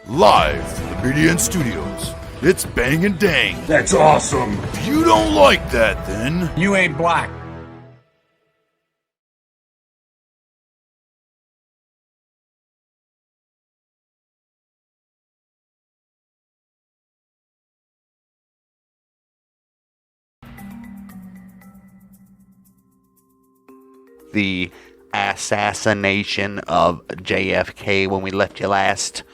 Live from the BDN Studios, it's Bang and Dang. That's awesome. If you don't like that, then You ain't black. The assassination of JFK when we left you last.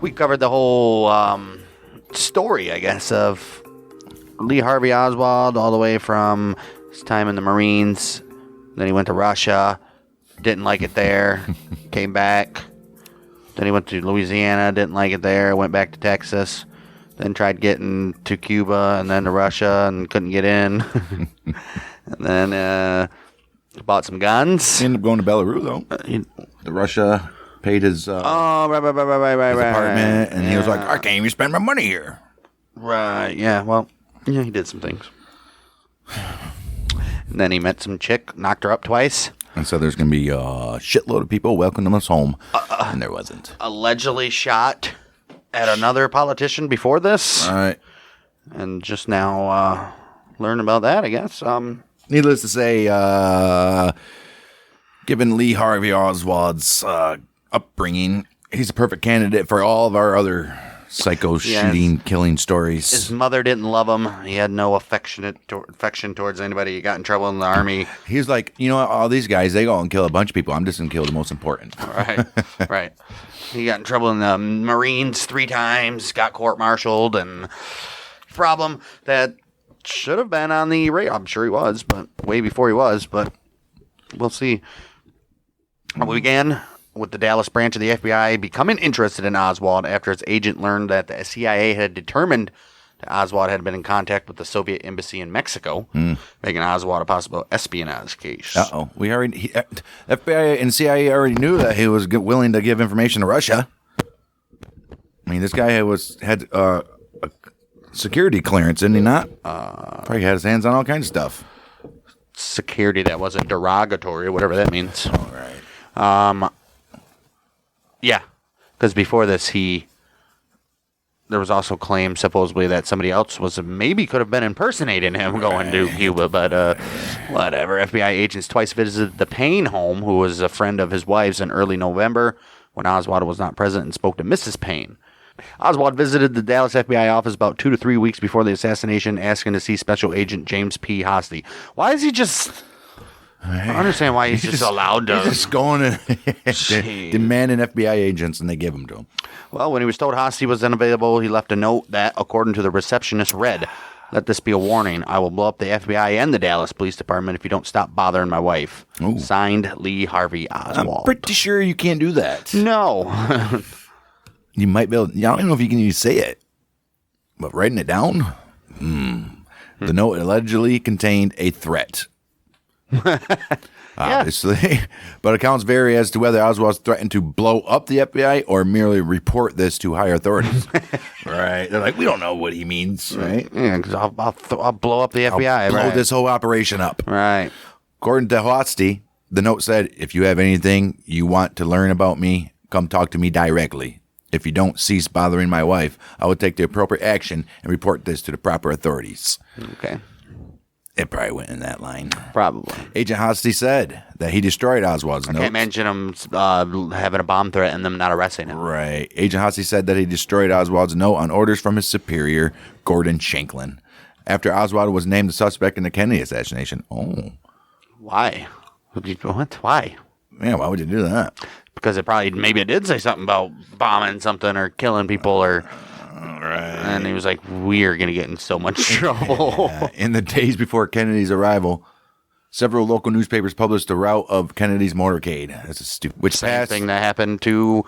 We covered the whole story, I guess, of Lee Harvey Oswald all the way from his time in the Marines. Then he went to Russia, didn't like it there, came back. Then he went to Louisiana, didn't like it there, went back to Texas. Then tried getting to Cuba and then to Russia and couldn't get in. And then bought some guns. He ended up going to Belarus, though. The Russia paid his, right, his apartment, and he was like, I can't even spend my money here. Right, yeah, well, yeah, he did some things. And then he met some chick, knocked her up twice. And so there's going to be a shitload of people welcoming us home, and there wasn't. Allegedly shot at another politician before this. All right. And just now learn about that, I guess. Needless to say, given Lee Harvey Oswald's upbringing, he's a perfect candidate for all of our other psycho shooting, killing stories. His mother didn't love him. He had no affection towards anybody. He got in trouble in the army. He was like, you know what, all these guys, they go and kill a bunch of people. I'm just going to kill the most important. Right, right. He got in trouble in the Marines 3 times, got court-martialed, and problem that should have been on the radar. I'm sure he was, but way before he was, but we'll see. We began with the Dallas branch of the FBI becoming interested in Oswald after its agent learned that the CIA had determined that Oswald had been in contact with the Soviet embassy in Mexico, making Oswald a possible espionage case. Uh-oh. FBI and CIA already knew that he was willing to give information to Russia. I mean, this guy had a security clearance, didn't he not? Probably had his hands on all kinds of stuff. Security that wasn't derogatory, whatever that means. All right. Yeah, because before this, there was also claims supposedly that somebody else could have been impersonating him going to Cuba, but whatever. FBI agents twice visited the Payne home, who was a friend of his wife's, in early November when Oswald was not present, and spoke to Mrs. Payne. Oswald visited the Dallas FBI office about 2 to 3 weeks before the assassination, asking to see Special Agent James P. Hosty. Why is he just... I don't understand why he's just allowed to... He's just going and demanding FBI agents, and they give them to him. Well, when he was told Hosty was unavailable, he left a note that, according to the receptionist, read, "Let this be a warning. I will blow up the FBI and the Dallas Police Department if you don't stop bothering my wife." Ooh. Signed, Lee Harvey Oswald. I'm pretty sure you can't do that. No. You might be able... I don't know if you can even say it, but writing it down? The note allegedly contained a threat. Obviously. But accounts vary as to whether Oswald threatened to blow up the FBI or merely report this to higher authorities. Right. They're like, we don't know what he means. Right. Yeah, because I'll blow up the FBI. I'll blow this whole operation up. Right. According to Hosty, the note said, if you have anything you want to learn about me, come talk to me directly. If you don't cease bothering my wife, I will take the appropriate action and report this to the proper authorities. Okay. It probably went in that line. Probably. Agent Hosty said that he destroyed Oswald's notes. I can't imagine him having a bomb threat and them not arresting him. Right. Agent Hosty said that he destroyed Oswald's note on orders from his superior, Gordon Shanklin, after Oswald was named the suspect in the Kennedy assassination. Oh. Why? What? Why? Yeah, why would you do that? Because maybe it did say something about bombing something or killing people or... Right. And he was like, we're going to get in so much trouble. Yeah. In the days before Kennedy's arrival, several local newspapers published the route of Kennedy's motorcade. That's a stupid... Same thing that happened to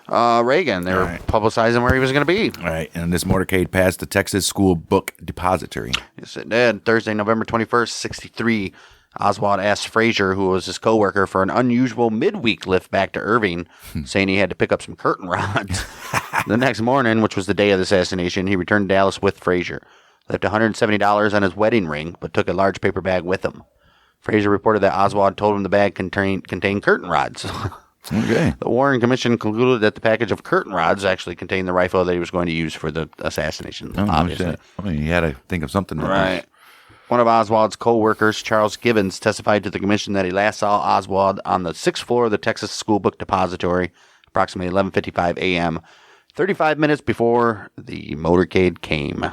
Reagan. They were publicizing where he was going to be. Right. And this motorcade passed the Texas School Book Depository. Yes, it did. Thursday, November 21st, 1963. Oswald asked Frazier, who was his coworker, for an unusual midweek lift back to Irving, saying he had to pick up some curtain rods. The next morning, which was the day of the assassination, he returned to Dallas with Frazier. Left $170 on his wedding ring, but took a large paper bag with him. Frazier reported that Oswald told him the bag contained curtain rods. Okay. The Warren Commission concluded that the package of curtain rods actually contained the rifle that he was going to use for the assassination, obviously. Shit. I mean, you had to think of something. Right. One of Oswald's co-workers, Charles Gibbons, testified to the commission that he last saw Oswald on the 6th floor of the Texas School Book Depository, approximately 11:55 a.m., 35 minutes before the motorcade came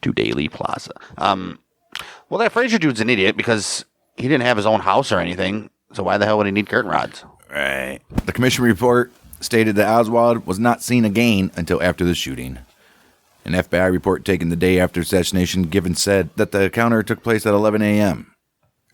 to Dealey Plaza. Well, that Frazier dude's an idiot because he didn't have his own house or anything, so why the hell would he need curtain rods? Right. The commission report stated that Oswald was not seen again until after the shooting. An FBI report taken the day after assassination, Gibbons said that the encounter took place at 11 a.m.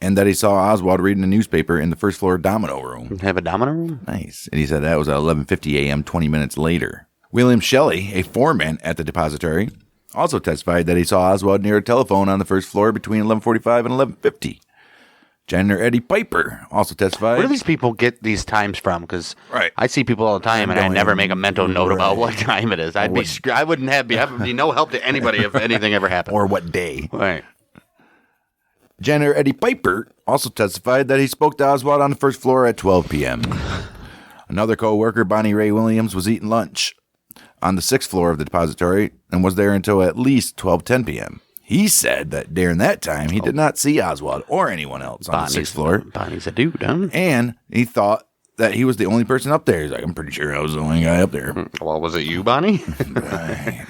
and that he saw Oswald reading a newspaper in the first floor domino room. Have a domino room? Nice. And he said that was at 11:50 a.m., 20 minutes later. William Shelley, a foreman at the depository, also testified that he saw Oswald near a telephone on the first floor between 11:45 and 11:50. Janitor Eddie Piper also testified. Where do these people get these times from? Because Right. I see people all the time, and I never make a mental note about Right. what time it is. I would be no help to anybody if anything ever happened. Or what day. Right. Janitor Eddie Piper also testified that he spoke to Oswald on the first floor at 12 p.m. Another co-worker, Bonnie Ray Williams, was eating lunch on the 6th floor of the depository and was there until at least 12:10 p.m. He said that during that time, he did not see Oswald or anyone else on the 6th floor. Bonnie's a dude, huh? And he thought that he was the only person up there. He's like, I'm pretty sure I was the only guy up there. Well, was it you, Bonnie? Right.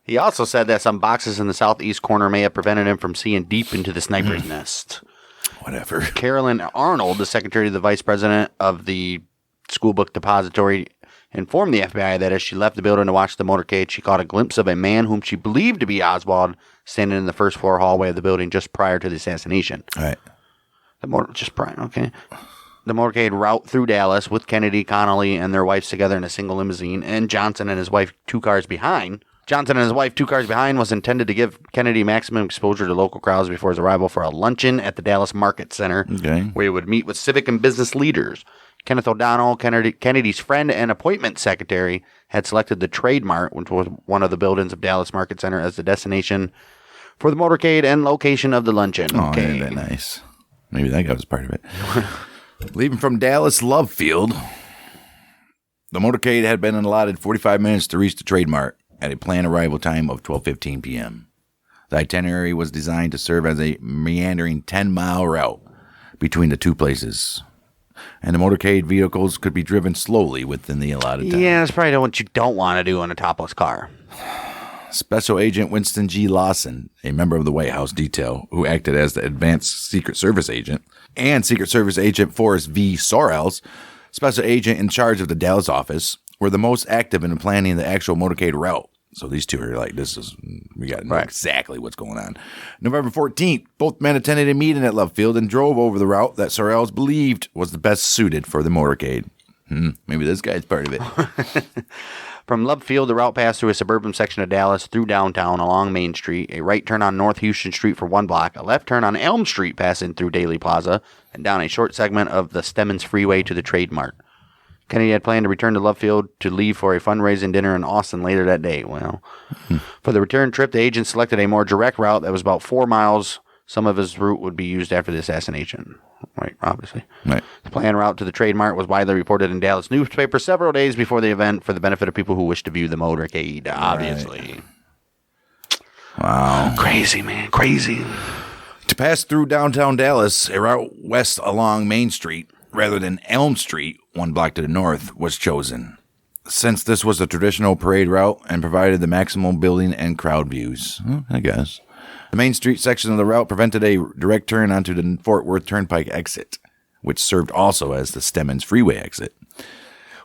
He also said that some boxes in the southeast corner may have prevented him from seeing deep into the sniper's nest. Whatever. Carolyn Arnold, the secretary to the vice president of the school book depository, informed the FBI that as she left the building to watch the motorcade, she caught a glimpse of a man whom she believed to be Oswald standing in the first floor hallway of the building just prior to the assassination. All right. Okay. The motorcade route through Dallas with Kennedy, Connolly, and their wives together in a single limousine, and Johnson and his wife 2 cars behind. Was intended to give Kennedy maximum exposure to local crowds before his arrival for a luncheon at the Dallas Market Center, where he would meet with civic and business leaders. Kenneth O'Donnell, Kennedy's friend and appointment secretary, had selected the Trade Mart, which was one of the buildings of Dallas Market Center, as the destination for the motorcade and location of the luncheon. Oh, ain't that nice? Maybe that guy was part of it. Leaving from Dallas Love Field, the motorcade had been allotted 45 minutes to reach the Trade Mart at a planned arrival time of 12:15 p.m. The itinerary was designed to serve as a meandering 10-mile route between the two places, and the motorcade vehicles could be driven slowly within the allotted time. Yeah, that's probably what you don't want to do in a topless car. Special Agent Winston G. Lawson, a member of the White House detail who acted as the advanced Secret Service agent, and Secret Service Agent Forrest V. Sorrells, special agent in charge of the Dallas office, were the most active in planning the actual motorcade route. So these two are like, we got to know exactly what's going on. November 14th, both men attended a meeting at Love Field and drove over the route that Sorrells believed was the best suited for the motorcade. Maybe this guy's part of it. From Love Field, the route passed through a suburban section of Dallas, through downtown, along Main Street, a right turn on North Houston Street for 1 block, a left turn on Elm Street passing through Dealey Plaza, and down a short segment of the Stemmons Freeway to the Trade Mart. Kennedy had planned to return to Love Field to leave for a fundraising dinner in Austin later that day. Well, for the return trip, the agent selected a more direct route that was about 4 miles. Some of his route would be used after the assassination. Right, obviously. Right. The planned route to the Trade Mart was widely reported in Dallas newspapers several days before the event for the benefit of people who wished to view the motorcade, obviously. Wow. Crazy, man. Crazy. To pass through downtown Dallas, a route west along Main Street, rather than Elm Street, 1 block to the north, was chosen, since this was a traditional parade route and provided the maximum building and crowd views. I guess. The Main Street section of the route prevented a direct turn onto the Fort Worth Turnpike exit, which served also as the Stemmons Freeway exit,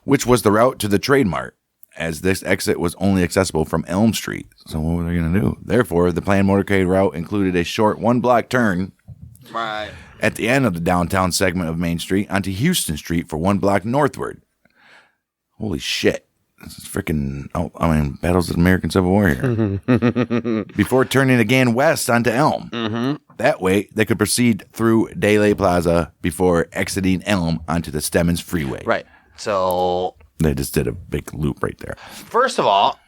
which was the route to the Trade Mart, as this exit was only accessible from Elm Street. So what were they going to do? Therefore, the planned motorcade route included a short 1-block turn at the end of the downtown segment of Main Street onto Houston Street for 1 block northward. Holy shit. This is freaking, battles of the American Civil War here. Before turning again west onto Elm. That way, they could proceed through Dealey Plaza before exiting Elm onto the Stemmons Freeway. Right. So They just did a big loop right there. First of all,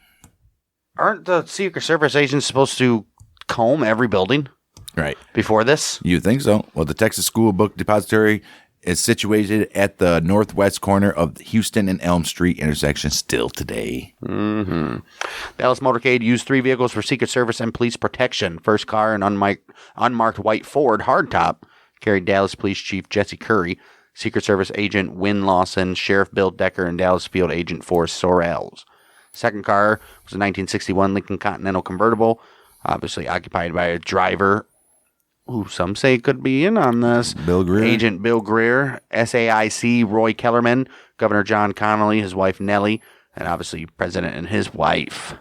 aren't the Secret Service agents supposed to comb every building Right. before this? You think so? Well, the Texas School Book Depository is situated at the northwest corner of Houston and Elm Street intersection still today. Mm-hmm. Dallas Motorcade used 3 vehicles for Secret Service and police protection. First car, an unmarked white Ford hardtop, carried Dallas Police Chief Jesse Curry, Secret Service Agent Wynn Lawson, Sheriff Bill Decker, and Dallas Field Agent Forrest Sorrells. Second car was a 1961 Lincoln Continental convertible, obviously occupied by a driver who some say could be in on this. Bill Greer. Agent Bill Greer, SAIC Roy Kellerman, Governor John Connolly, his wife Nellie, and obviously President and his wife.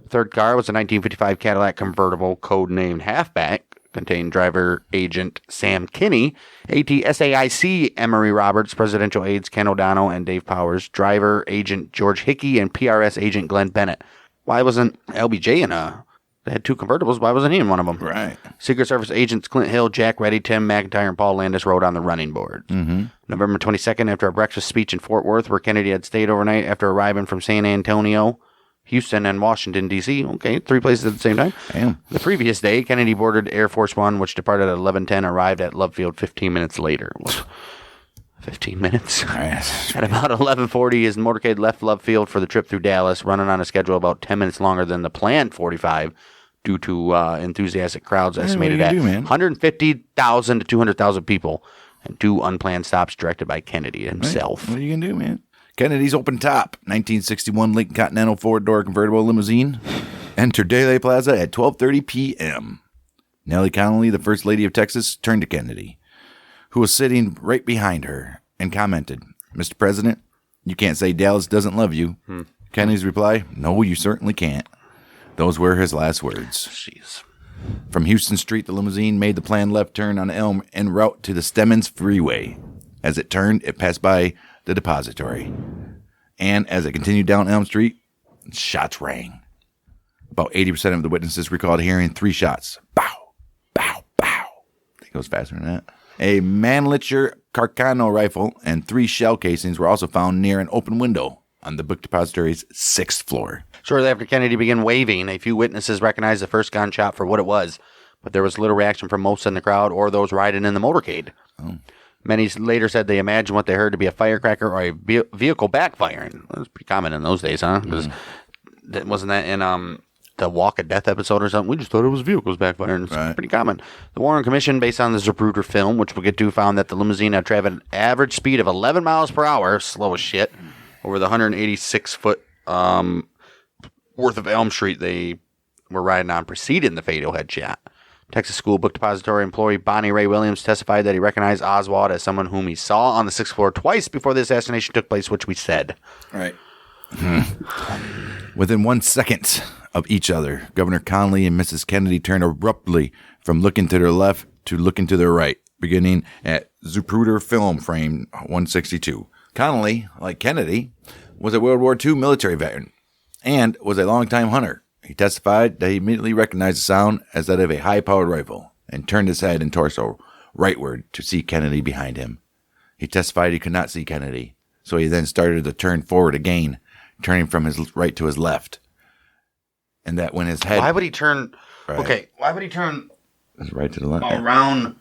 Third car was a 1955 Cadillac convertible, codenamed Halfback, contained driver agent Sam Kinney, ATSAIC Emery Roberts, presidential aides Ken O'Donnell and Dave Powers, driver agent George Hickey, and PRS agent Glenn Bennett. Why wasn't LBJ in a... They had 2 convertibles. Why wasn't he in one of them? Right. Secret Service agents Clint Hill, Jack Reddy, Tim McIntyre, and Paul Landis rode on the running board. November 22nd, after a breakfast speech in Fort Worth, where Kennedy had stayed overnight after arriving from San Antonio, Houston, and Washington, D.C. Okay, 3 places at the same time. Damn. The previous day, Kennedy boarded Air Force One, which departed at 11:10, arrived at Love Field 15 minutes later. 15 minutes? At about 11:40, his motorcade left Love Field for the trip through Dallas, running on a schedule about 10 minutes longer than the planned 45, due to enthusiastic crowds estimated at 150,000 to 200,000 people, and 2 unplanned stops directed by Kennedy himself. What are you going to do, man? Kennedy's open top, 1961 Lincoln Continental 4-door convertible limousine, entered Dealey Plaza at 12:30 p.m. Nellie Connolly, the First Lady of Texas, turned to Kennedy, who was sitting right behind her, and commented, "Mr. President, you can't say Dallas doesn't love you." Kennedy's reply, "No, you certainly can't." Those were his last words. Jeez. From Houston Street, the limousine made the planned left turn on Elm en route to the Stemmons Freeway. As it turned, it passed by the depository. And as it continued down Elm Street, shots rang. About 80% of the witnesses recalled hearing 3 shots. Bow, bow, bow. It goes faster than that. A Mannlicher Carcano rifle and 3 shell casings were also found near an open window on the book depository's 6th floor. Shortly after Kennedy began waving, a few witnesses recognized the first gunshot for what it was, but there was little reaction from most in the crowd or those riding in the motorcade. Many later said they imagined what they heard to be a firecracker or a vehicle backfiring. That was pretty common in those days, huh? Because wasn't that in the Walk of Death episode or something? We just thought it was vehicles backfiring. It's pretty common. The Warren Commission, based on the Zapruder film, which we'll get to, found that the limousine had traveled an average speed of 11 miles per hour, slow as shit, over the 186-foot worth of Elm Street they were riding on preceding the fatal headshot. Texas School Book Depository employee Bonnie Ray Williams testified that he recognized Oswald as someone whom he saw on the 6th floor twice before the assassination took place, which we said. Right. Within 1 second of each other, Governor Connolly and Mrs. Kennedy turned abruptly from looking to their left to looking to their right, beginning at Zapruder Film Frame 162. Connolly, like Kennedy, was a World War II military veteran and was a longtime hunter. He testified that he immediately recognized the sound as that of a high-powered rifle and turned his head and torso rightward to see Kennedy behind him. He testified he could not see Kennedy, so he then started to turn forward again, turning from his right to his left. And that when his head... Why would he turn... Right. Okay, why would he turn... His right to the left. Around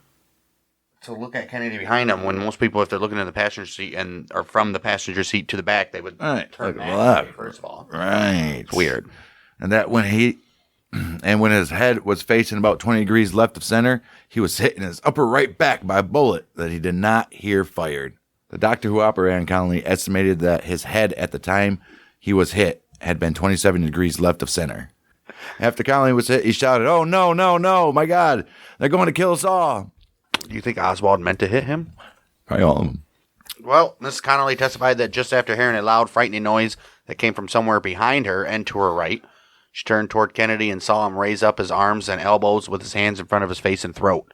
to look at Kennedy behind him, when most people, if they're looking in the passenger seat and are from the passenger seat to the back, they would turn that way, first of all. Right. It's weird. And that when when his head was facing about 20 degrees left of center, he was hit in his upper right back by a bullet that he did not hear fired. The doctor who operated on Connolly estimated that his head at the time he was hit had been 27 degrees left of center. After Connolly was hit, he shouted, "Oh, no, no, no, my God, they're going to kill us all." Do you think Oswald meant to hit him? Probably all of them. Well, Mrs. Connolly testified that just after hearing a loud, frightening noise that came from somewhere behind her and to her right, she turned toward Kennedy and saw him raise up his arms and elbows with his hands in front of his face and throat.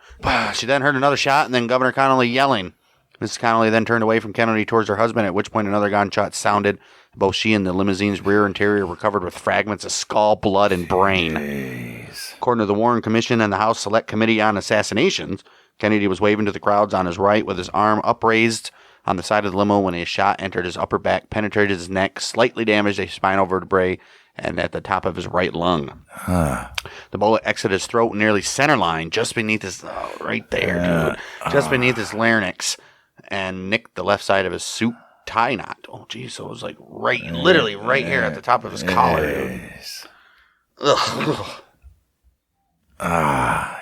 She then heard another shot and then Governor Connolly yelling. Mrs. Connolly then turned away from Kennedy towards her husband, at which point another gunshot sounded. Both she and the limousine's rear interior were covered with fragments of skull, blood, and brain. Jeez. According to the Warren Commission and the House Select Committee on Assassinations, Kennedy was waving to the crowds on his right with his arm upraised on the side of the limo when a shot entered his upper back, penetrated his neck, slightly damaged a spinal vertebrae, and at the top of his right lung. The bullet exited his throat nearly center line, just beneath his... Oh, right there, dude. Just beneath his larynx. and nicked the left side of his suit tie knot. Oh, geez. So it was like literally right here at the top of his collar, dude. Ugh.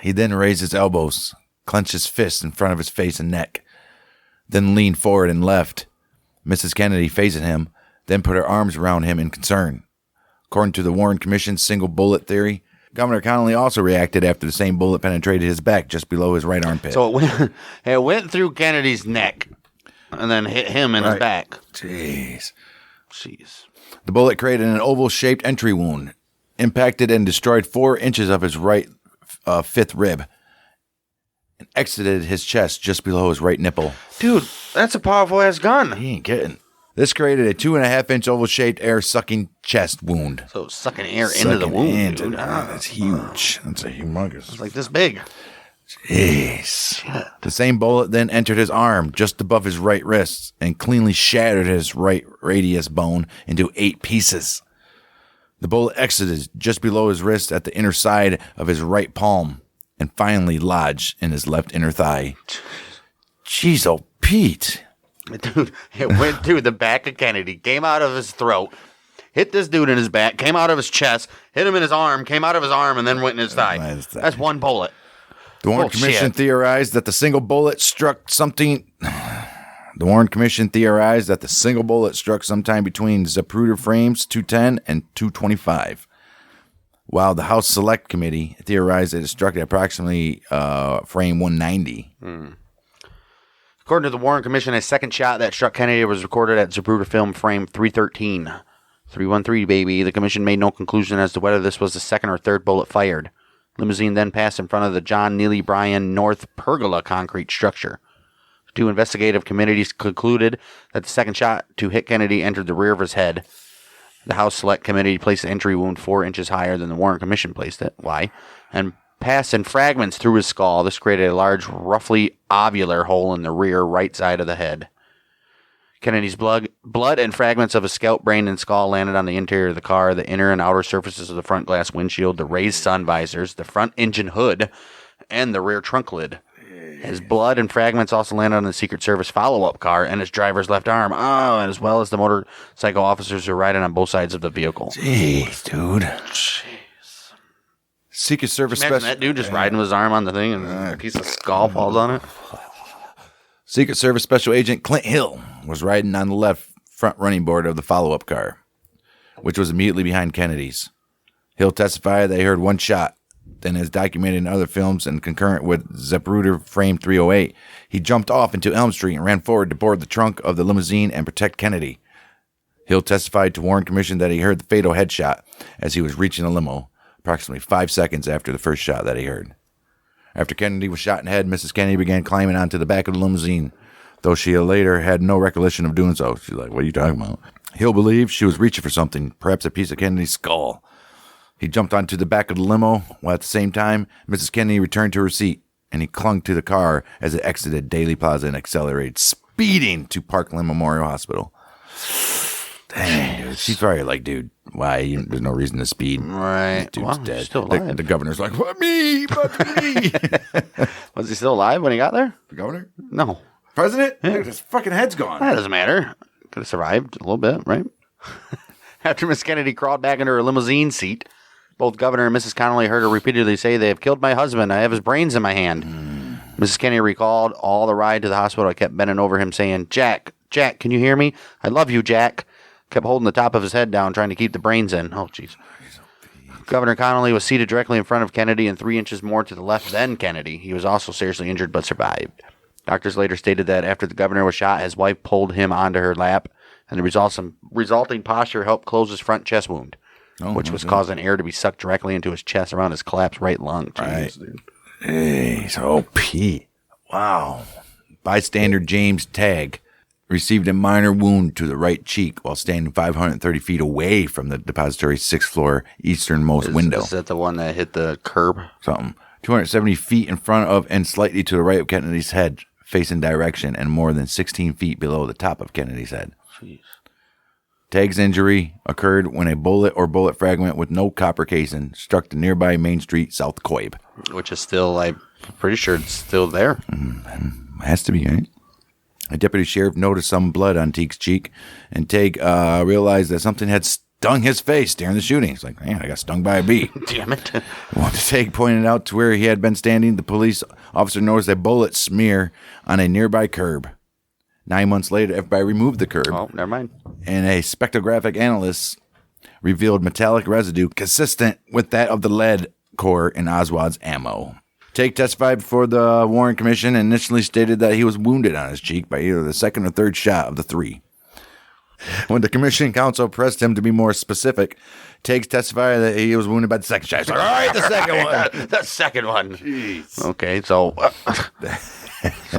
He then raised his elbows, clenched his fists in front of his face and neck, then leaned forward and left. Mrs. Kennedy facing him, then put her arms around him in concern. According to the Warren Commission's single bullet theory, Governor Connolly also reacted after the same bullet penetrated his back just below his right armpit. So it went through Kennedy's neck and then hit him in his back. Jeez. The bullet created an oval-shaped entry wound, impacted and destroyed 4 inches of his right fifth rib, and exited his chest just below his right nipple. Dude, that's a powerful-ass gun. He ain't kidding. This created a 2.5-inch oval-shaped air-sucking chest wound. So sucking air into the wound, dude. That's huge. That's a humongous. It's like this big. Jeez. Shit. The same bullet then entered his arm just above his right wrist and cleanly shattered his right radius bone into 8 pieces. The bullet exited just below his wrist at the inner side of his right palm and finally lodged in his left inner thigh. Jeez, oh, Pete. Dude, it went through the back of Kennedy, came out of his throat, hit this dude in his back, came out of his chest, hit him in his arm, came out of his arm, and then went in his thigh. That's one bullet. The Warren Commission theorized that the single bullet struck something. The Warren Commission theorized that the single bullet struck sometime between Zapruder frames 210 and 225, while the House Select Committee theorized that it struck at approximately frame 190. According to the Warren Commission, a second shot that struck Kennedy was recorded at Zapruder film frame 313. 313, baby. The commission made no conclusion as to whether this was the second or third bullet fired. Limousine then passed in front of the John Neely Bryan North Pergola concrete structure. 2 investigative committees concluded that the second shot to hit Kennedy entered the rear of his head. The House Select Committee placed the entry wound 4 inches higher than the Warren Commission placed it. Why? And passed in fragments through his skull. This created a large, roughly ovular hole in the rear right side of the head. Kennedy's blood and fragments of his scalp, brain, and skull landed on the interior of the car, the inner and outer surfaces of the front glass windshield, the raised sun visors, the front engine hood, and the rear trunk lid. His blood and fragments also landed on the Secret Service follow-up car and his driver's left arm, as well as the motorcycle officers who were riding on both sides of the vehicle. Jeez, dude. Jeez. Secret Service Imagine that dude just riding with his arm on the thing and a piece of skull falls on it. Secret Service Special Agent Clint Hill was riding on the left front running board of the follow-up car, which was immediately behind Kennedy's. Hill testified that he heard one shot. Then, as documented in other films and concurrent with Zapruder Frame 308, he jumped off into Elm Street and ran forward to board the trunk of the limousine and protect Kennedy. Hill testified to Warren Commission that he heard the fatal headshot as he was reaching the limo, approximately 5 seconds after the first shot that he heard. After Kennedy was shot in the head, Mrs. Kennedy began climbing onto the back of the limousine, though she later had no recollection of doing so. She's like, what are you talking about? Hill believed she was reaching for something, perhaps a piece of Kennedy's skull. He jumped onto the back of the limo, while at the same time, Mrs. Kennedy returned to her seat, and he clung to the car as it exited Dealey Plaza and accelerated, speeding to Parkland Memorial Hospital. Dang, dude. She's probably like, dude, why? There's no reason to speed. Right. Dude's Well, dead. still alive. The governor's like, what, me? But me? Was he still alive when he got there? The governor? No. President? Dude, his fucking head's gone. That doesn't matter. Could have survived a little bit, right? After Miss Kennedy crawled back into her limousine seat, both Governor and Mrs. Connolly heard her repeatedly say, "They have killed my husband. I have his brains in my hand." Mrs. Kennedy recalled all the ride to the hospital. I kept bending over him saying, Jack, can you hear me? I love you, Jack. Kept holding the top of his head down, trying to keep the brains in. Oh, jeez. Governor Connolly was seated directly in front of Kennedy and 3 inches more to the left than Kennedy. He was also seriously injured but survived. Doctors later stated that after the governor was shot, his wife pulled him onto her lap, and the resulting posture helped close his front chest wound, which was causing air to be sucked directly into his chest around his collapsed right lung. Jeez, dude. Hey, so Pete. Wow. Bystander James Tagg received a minor wound to the right cheek while standing 530 feet away from the depository's 6th floor easternmost window. Is that the one that hit the curb? Something. 270 feet in front of and slightly to the right of Kennedy's head, facing direction, and more than 16 feet below the top of Kennedy's head. Jeez. Tagg's injury occurred when a bullet or bullet fragment with no copper casing struck the nearby Main Street South Coib. Which is still, I'm pretty sure it's still there. Has to be, right? A deputy sheriff noticed some blood on Teague's cheek, and Teague realized that something had stung his face during the shooting. He's like, man, I got stung by a bee. Damn it. When Teague pointed out to where he had been standing, the police officer noticed a bullet smear on a nearby curb. 9 months later, FBI removed the curb. Oh, never mind. And a spectrographic analyst revealed metallic residue consistent with that of the lead core in Oswald's ammo. Teague testified before the Warren Commission and initially stated that he was wounded on his cheek by either the second or third shot of the three. When the commission counsel pressed him to be more specific, Teague testified that he was wounded by the second shot. He's like, all right, the second one. The second one. Jeez. Okay, so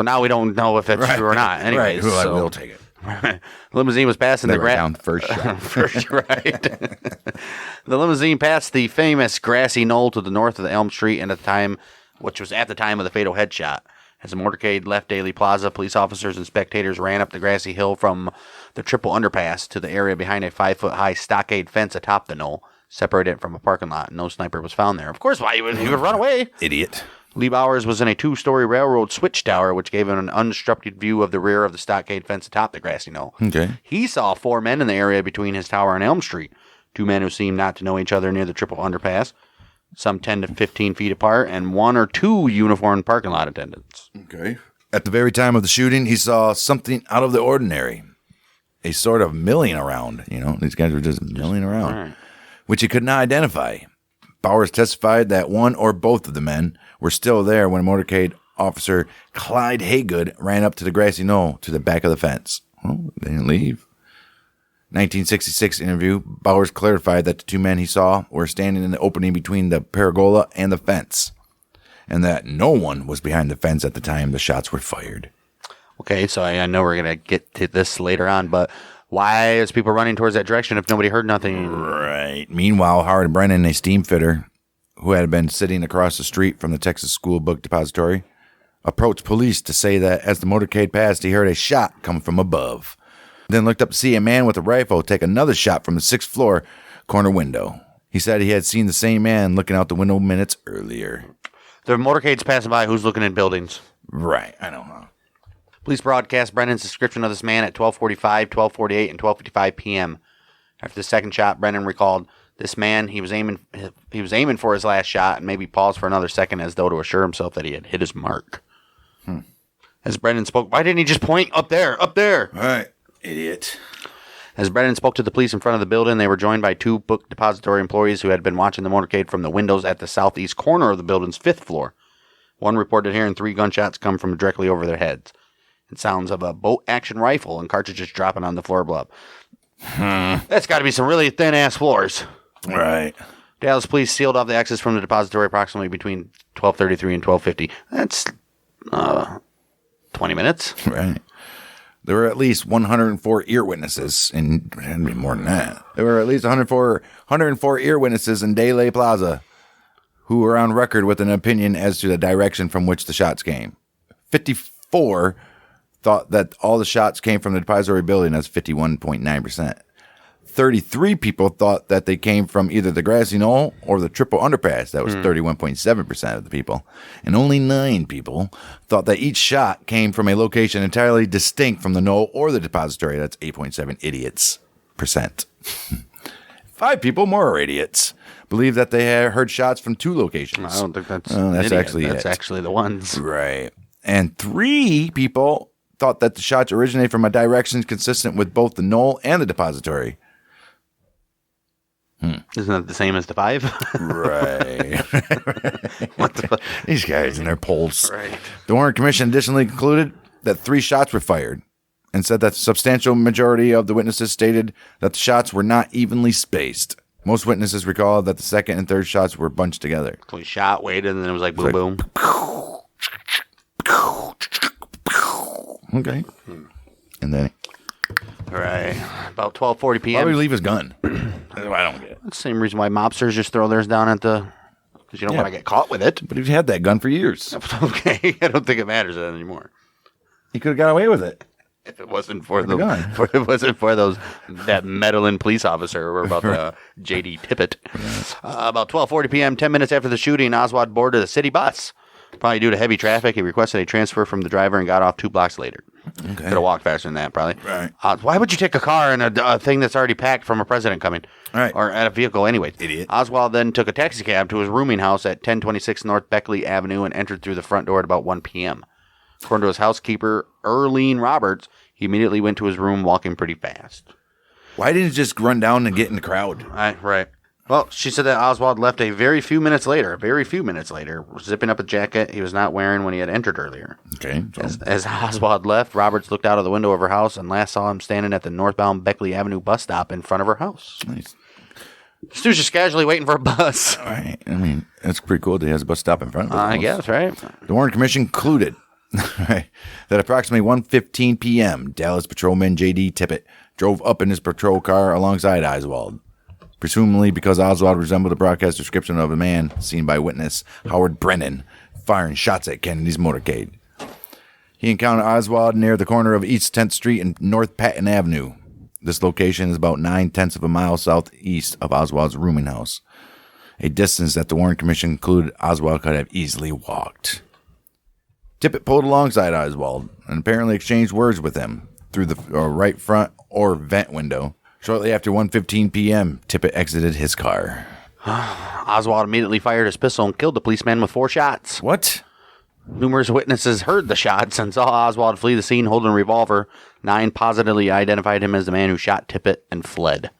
now we don't know if it's true or not. Anyways, right, so, we'll take it. The limousine was passing the down first shot. First, right. The limousine passed the famous grassy knoll to the north of the Elm Street, and which was at the time of the fatal headshot. As the motorcade left Dealey Plaza, police officers and spectators ran up the grassy hill from the triple underpass to the area behind a 5-foot-high stockade fence atop the knoll, separated it from a parking lot. No sniper was found there. Of course, why he would run away? Idiot. Lee Bowers was in a 2-story railroad switch tower, which gave him an unobstructed view of the rear of the stockade fence atop the grassy knoll. Okay. He saw 4 men in the area between his tower and Elm Street. 2 men who seemed not to know each other near the triple underpass, some 10 to 15 feet apart, and 1 or 2 uniformed parking lot attendants. Okay. At the very time of the shooting, he saw something out of the ordinary. A sort of milling around. You know, these guys were just milling around, Right. which he could not identify. Bowers testified that one or both of the men were still there when motorcade officer Clyde Haygood ran up to the grassy knoll to the back of the fence. Well, they didn't leave. 1966 interview, Bowers clarified that the 2 men he saw were standing in the opening between the pergola and the fence, and that no one was behind the fence at the time the shots were fired. Okay, so I know we're going to get to this later on, but why is people running towards that direction if nobody heard nothing? Right. Meanwhile, Howard Brennan, a steam fitter who had been sitting across the street from the Texas School Book Depository, approached police to say that as the motorcade passed, he heard a shot come from above. Then looked up to see a man with a rifle take another shot from the 6th floor corner window. He said he had seen the same man looking out the window minutes earlier. The motorcade's passing by. Who's looking in buildings? Right. I don't know. Police broadcast Brennan's description of this man at 12:45, 12:48, and 12:55 p.m. After the second shot, Brennan recalled this man. He was aiming for his last shot and maybe paused for another second as though to assure himself that he had hit his mark. As Brennan spoke, why didn't he just point up there? Up there. All right. Idiot. As Brennan spoke to the police in front of the building, they were joined by 2 book depository employees who had been watching the motorcade from the windows at the southeast corner of the building's 5th floor. One reported hearing 3 gunshots come from directly over their heads. And sounds of a bolt-action rifle and cartridges dropping on the floor below. That's got to be some really thin-ass floors. Right. Dallas police sealed off the access from the depository approximately between 12:33 and 12:50. That's 20 minutes. Right. There were at least 104 ear witnesses, and maybe more than that. There were at least 104 ear witnesses in Dealey Plaza who were on record with an opinion as to the direction from which the shots came. 54 thought that all the shots came from the depository building. That's 51.9%. 33 people thought that they came from either the grassy knoll or the triple underpass. That was 31.7% of the people. And only 9 people thought that each shot came from a location entirely distinct from the knoll or the depository. That's 8.7 idiots percent. 5 people, more idiots, believe that they had heard shots from 2 locations. I don't think that's actually That's actually the ones. Right. And 3 people thought that the shots originated from a direction consistent with both the knoll and the depository. Isn't that the same as the 5? Right. What the fuck? These guys and their polls. Right. The Warren Commission additionally concluded that 3 shots were fired and said that the substantial majority of the witnesses stated that the shots were not evenly spaced. Most witnesses recall that the second and third shots were bunched together. So he shot, waited, and then it was like boom, boom. Okay. And then Right. About 12:40 why p.m. would he leave his gun? I don't get it. That's the same reason why mobsters just throw theirs down at the... Because you don't want to get caught with it. But he's had that gun for years. Okay. I don't think it matters anymore. He could have got away with it. If it wasn't for the gun. if it wasn't for that meddling police officer, or about the J.D. Tippit. About 12:40 p.m., 10 minutes after the shooting, Oswald boarded a city bus. Probably due to heavy traffic, he requested a transfer from the driver and got off 2 blocks later. Could have walked faster than that, probably. Right. Why would you take a car and a thing that's already packed from a president coming? Right. Or at a vehicle anyway. Idiot. Oswald then took a taxi cab to his rooming house at 1026 North Beckley Avenue and entered through the front door at about 1 p.m. According to his housekeeper, Earlene Roberts, he immediately went to his room walking pretty fast. Why didn't he just run down and get in the crowd? Right. Well, she said that Oswald left a very few minutes later, zipping up a jacket he was not wearing when he had entered earlier. Okay. As Oswald left, Roberts looked out of the window of her house and last saw him standing at the northbound Beckley Avenue bus stop in front of her house. Nice. This dude's just casually waiting for a bus. All right. I mean, it's pretty cool that he has a bus stop in front of him. I guess, right? The Warren Commission concluded that approximately 1:15 p.m., Dallas patrolman J.D. Tippit drove up in his patrol car alongside Oswald, presumably because Oswald resembled a broadcast description of a man seen by witness Howard Brennan firing shots at Kennedy's motorcade. He encountered Oswald near the corner of East 10th Street and North Patton Avenue. This location is about 9/10 of a mile southeast of Oswald's rooming house, a distance that the Warren Commission concluded Oswald could have easily walked. Tippit pulled alongside Oswald and apparently exchanged words with him through the right front or vent window. Shortly after 1:15 p.m., Tippit exited his car. Oswald immediately fired his pistol and killed the policeman with 4 shots. What? Numerous witnesses heard the shots and saw Oswald flee the scene holding a revolver. 9 positively identified him as the man who shot Tippit and fled.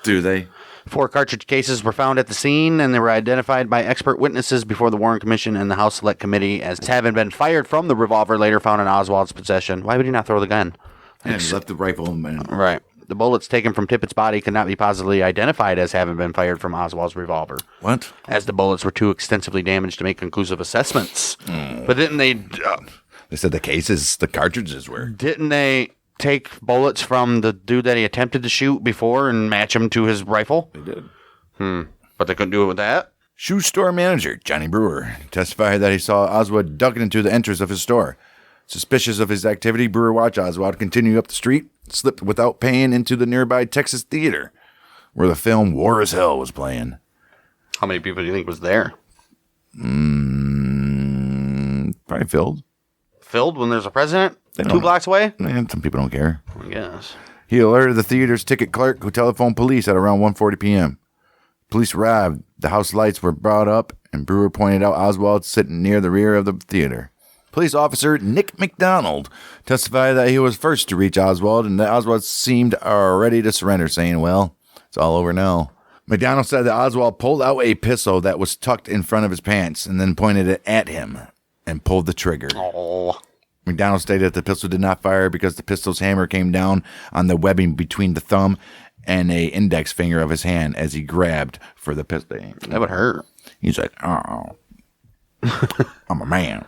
Do they? 4 cartridge cases were found at the scene, and they were identified by expert witnesses before the Warren Commission and the House Select Committee as having been fired from the revolver later found in Oswald's possession. Why would he not throw the gun? Yeah, he left the rifle. Right. The bullets taken from Tippett's body could not be positively identified as having been fired from Oswald's revolver. What? As the bullets were too extensively damaged to make conclusive assessments. But didn't they... They said the cartridges were. Didn't they take bullets from the dude that he attempted to shoot before and match him to his rifle? They did. But they couldn't do it with that? Shoe store manager Johnny Brewer testified that he saw Oswald ducking into the entrance of his store. Suspicious of his activity, Brewer watched Oswald continue up the street, slipped without paying into the nearby Texas Theater, where the film War as Hell was playing. How many people do you think was there? Probably filled. Filled when there's a president? They 2 don't- blocks away? Some people don't care. I guess. He alerted the theater's ticket clerk, who telephoned police at around 1:40 p.m. Police arrived, the house lights were brought up, and Brewer pointed out Oswald sitting near the rear of the theater. Police officer Nick McDonald testified that he was first to reach Oswald and that Oswald seemed ready to surrender, saying, "Well, it's all over now." McDonald said that Oswald pulled out a pistol that was tucked in front of his pants and then pointed it at him and pulled the trigger. Oh. McDonald stated that the pistol did not fire because the pistol's hammer came down on the webbing between the thumb and a index finger of his hand as he grabbed for the pistol. That would hurt. He's like, "Oh, I'm a man."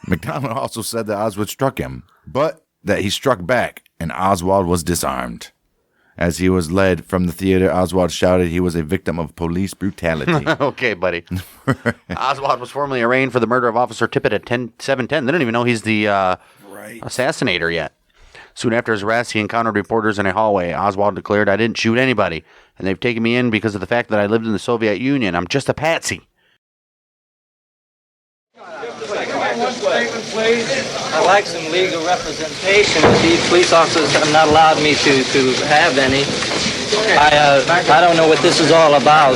McDonald also said that Oswald struck him, but that he struck back and Oswald was disarmed. As he was led from the theater, Oswald shouted he was a victim of police brutality. Okay, buddy. Oswald was formally arraigned for the murder of Officer Tippit at 7:10. They don't even know he's the assassinator yet. Soon after his arrest, he encountered reporters in a hallway. Oswald declared, "I didn't shoot anybody, and they've taken me in because of the fact that I lived in the Soviet Union. I'm just a patsy." I'd like some legal representation. These police officers have not allowed me to have any. I don't know what this is all about.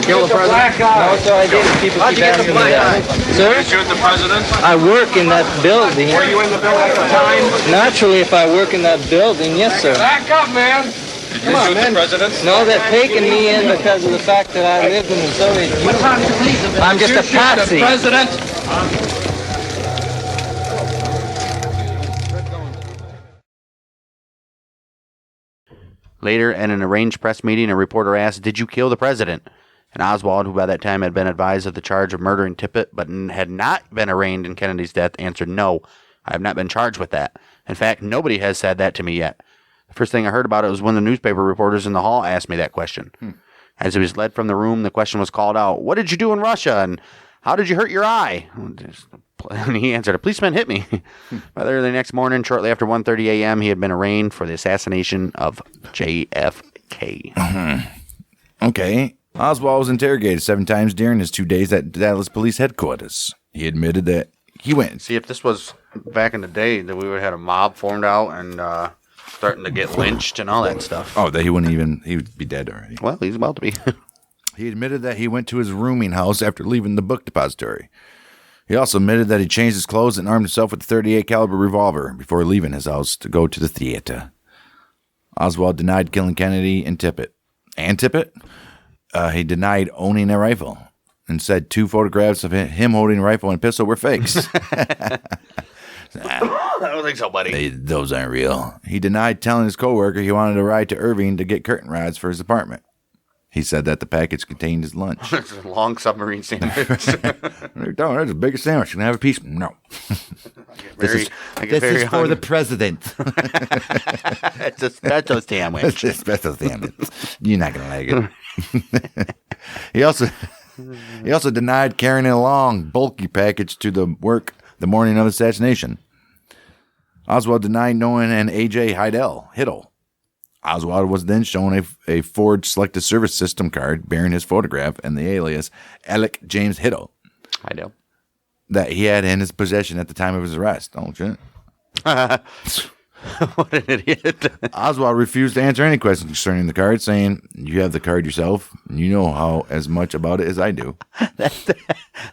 Kill the president? No, sir, I didn't. People keep asking me that. Sir? Shoot the president? I work in that building. Were you in the building at the time? Naturally, if I work in that building, yes, sir. Back up, man! Come on, man. The president? No, they're taking me in because of the fact that I lived in the Soviet Union. I'm just a patsy. The president? Later, at an arranged press meeting, a reporter asked, "Did you kill the president?" And Oswald, who by that time had been advised of the charge of murdering Tippit but had not been arraigned in Kennedy's death, answered, "No, I have not been charged with that. In fact, nobody has said that to me yet. The first thing I heard about it was when the newspaper reporters in the hall asked me that question." As he was led from the room, the question was called out, "What did you do in Russia? And how did you hurt your eye?" And he answered, "A policeman hit me." By the early next morning, shortly after 1:30 a.m., he had been arraigned for the assassination of JFK. Okay. Oswald was interrogated 7 times during his 2 days at Dallas Police Headquarters. He admitted that he went. See, if this was back in the day that we would have had a mob formed out and starting to get lynched and all that stuff. Oh, that he wouldn't even, he would be dead already. Well, he's about to be. He admitted that he went to his rooming house after leaving the book depository. He also admitted that he changed his clothes and armed himself with a .38 caliber revolver before leaving his house to go to the theater. Oswald denied killing Kennedy and Tippit. He denied owning a rifle and said 2 photographs of him holding a rifle and a pistol were fakes. I don't think so, buddy. Those aren't real. He denied telling his coworker he wanted to ride to Irving to get curtain rods for his apartment. He said that the package contained his lunch. It's a long submarine sandwich. That's the biggest sandwich. Can I have a piece? No. This is for the president. It's a special sandwich. It's a special sandwich. You're not going to like it. He also denied carrying a long, bulky package to the work the morning of assassination. Oswald denied knowing an A.J. Hiddle. Oswald was then shown a forged Selective Service System card bearing his photograph and the alias Alec James Hiddle. Hiddle. That he had in his possession at the time of his arrest. Oh, shit. What an idiot. Oswald refused to answer any questions concerning the card, saying, "You have the card yourself, and you know as much about it as I do."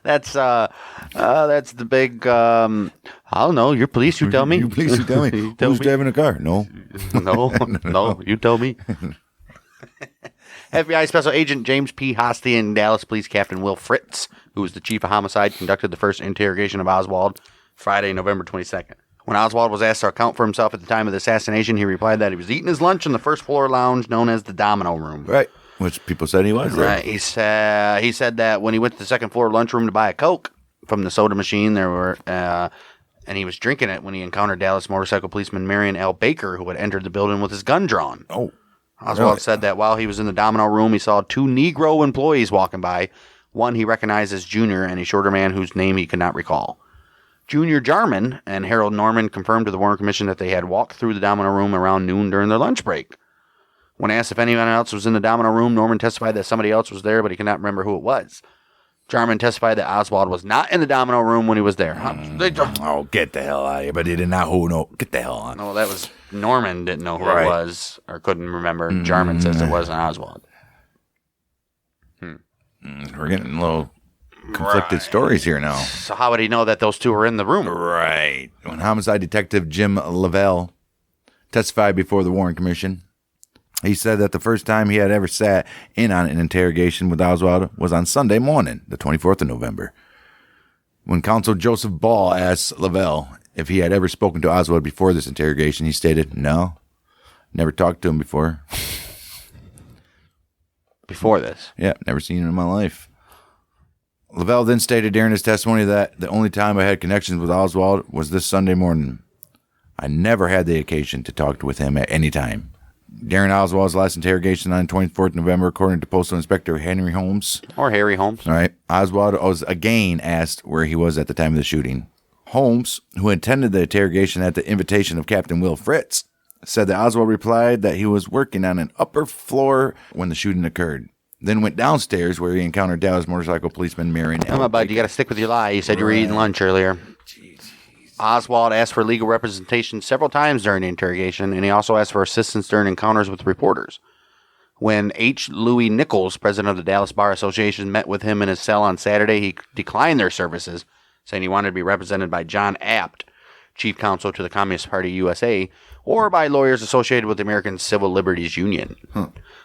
That's the big, I don't know, you're police, you tell me. You police, you tell me. Who's driving the car? No. No, you tell me. FBI Special Agent James P. Hosty and Dallas Police Captain Will Fritz, who was the chief of homicide, conducted the first interrogation of Oswald Friday, November 22nd. When Oswald was asked to account for himself at the time of the assassination, he replied that he was eating his lunch in the first floor lounge known as the Domino Room. Right. Which people said he was there. Right. He said that when he went to the second floor lunchroom to buy a Coke from the soda machine, and he was drinking it when he encountered Dallas motorcycle policeman Marion L. Baker, who had entered the building with his gun drawn. Oh. Oswald said that while he was in the Domino Room, he saw 2 Negro employees walking by. One he recognized as Junior and a shorter man whose name he could not recall. Junior Jarman and Harold Norman confirmed to the Warren Commission that they had walked through the Domino Room around noon during their lunch break. When asked if anyone else was in the Domino Room, Norman testified that somebody else was there, but he could not remember who it was. Jarman testified that Oswald was not in the Domino Room when he was there. Oh, get the hell out of here. But he did not know. Get the hell on. No, that was Norman didn't know who it was or couldn't remember. Jarman says it wasn't Oswald. We're getting a little conflicted stories here now. So how would he know that those 2 were in the room? Right. When homicide detective Jim Lavelle testified before the Warren Commission, he said that the first time he had ever sat in on an interrogation with Oswald was on Sunday morning, the 24th of November. When counsel Joseph Ball asked Lavelle if he had ever spoken to Oswald before this interrogation, he stated, "No, never talked to him before." Before this? Yeah, never seen him in my life. Lavelle then stated during his testimony that the only time I had connections with Oswald was this Sunday morning. I never had the occasion to talk with him at any time. During Oswald's last interrogation on 24th November, according to Postal Inspector Henry Holmes. Or Harry Holmes. All right. Oswald was again asked where he was at the time of the shooting. Holmes, who attended the interrogation at the invitation of Captain Will Fritz, said that Oswald replied that he was working on an upper floor when the shooting occurred. Then went downstairs where he encountered Dallas motorcycle policeman Marion L. Come on, bud. You got to stick with your lie. You said you were eating lunch earlier. Oswald asked for legal representation several times during the interrogation, and he also asked for assistance during encounters with reporters. When H. Louis Nichols, president of the Dallas Bar Association, met with him in his cell on Saturday, he declined their services, saying he wanted to be represented by John Apt, chief counsel to the Communist Party USA, or by lawyers associated with the American Civil Liberties Union.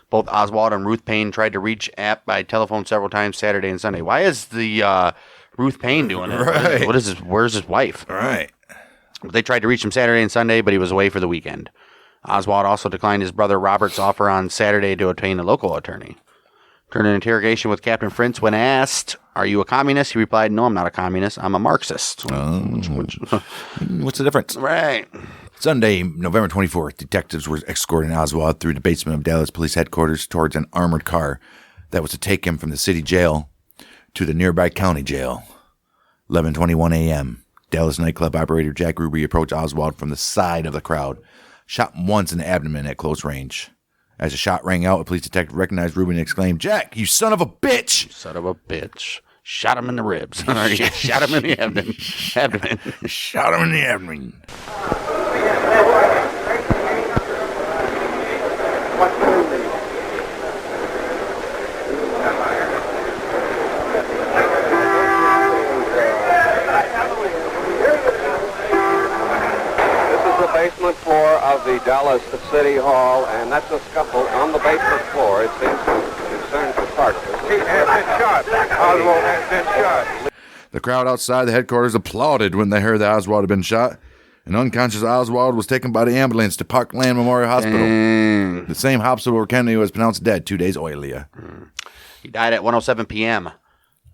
Both Oswald and Ruth Payne tried to reach Apt by telephone several times Saturday and Sunday. Why is the Ruth Payne doing it? Right. What is this? Where's his wife? All right. They tried to reach him Saturday and Sunday, but he was away for the weekend. Oswald also declined his brother Robert's offer on Saturday to obtain a local attorney. During an interrogation with Captain Fritz, when asked, "Are you a communist?" he replied, "No, I'm not a communist. I'm a Marxist." What's the difference? Right. Sunday, November 24th, detectives were escorting Oswald through the basement of Dallas Police Headquarters towards an armored car that was to take him from the city jail to the nearby county jail. 11:21 a.m., Dallas nightclub operator Jack Ruby approached Oswald from the side of the crowd, shot him once in the abdomen at close range. As the shot rang out, a police detective recognized Ruby and exclaimed, "Jack, you son of a bitch!" Son of a bitch. shot him in the ribs. Or he shot him in the abdomen. Shot him in the abdomen. Basement floor of the Dallas City Hall, and that's a scuffle on the basement floor. It seems to concern photographers. He has been shot. Oswald has been shot. The crowd outside the headquarters applauded when they heard that Oswald had been shot. An unconscious Oswald was taken by the ambulance to Parkland Memorial Hospital. The same hospital where Kennedy was pronounced dead 2 days earlier. He died at 1:07 p.m.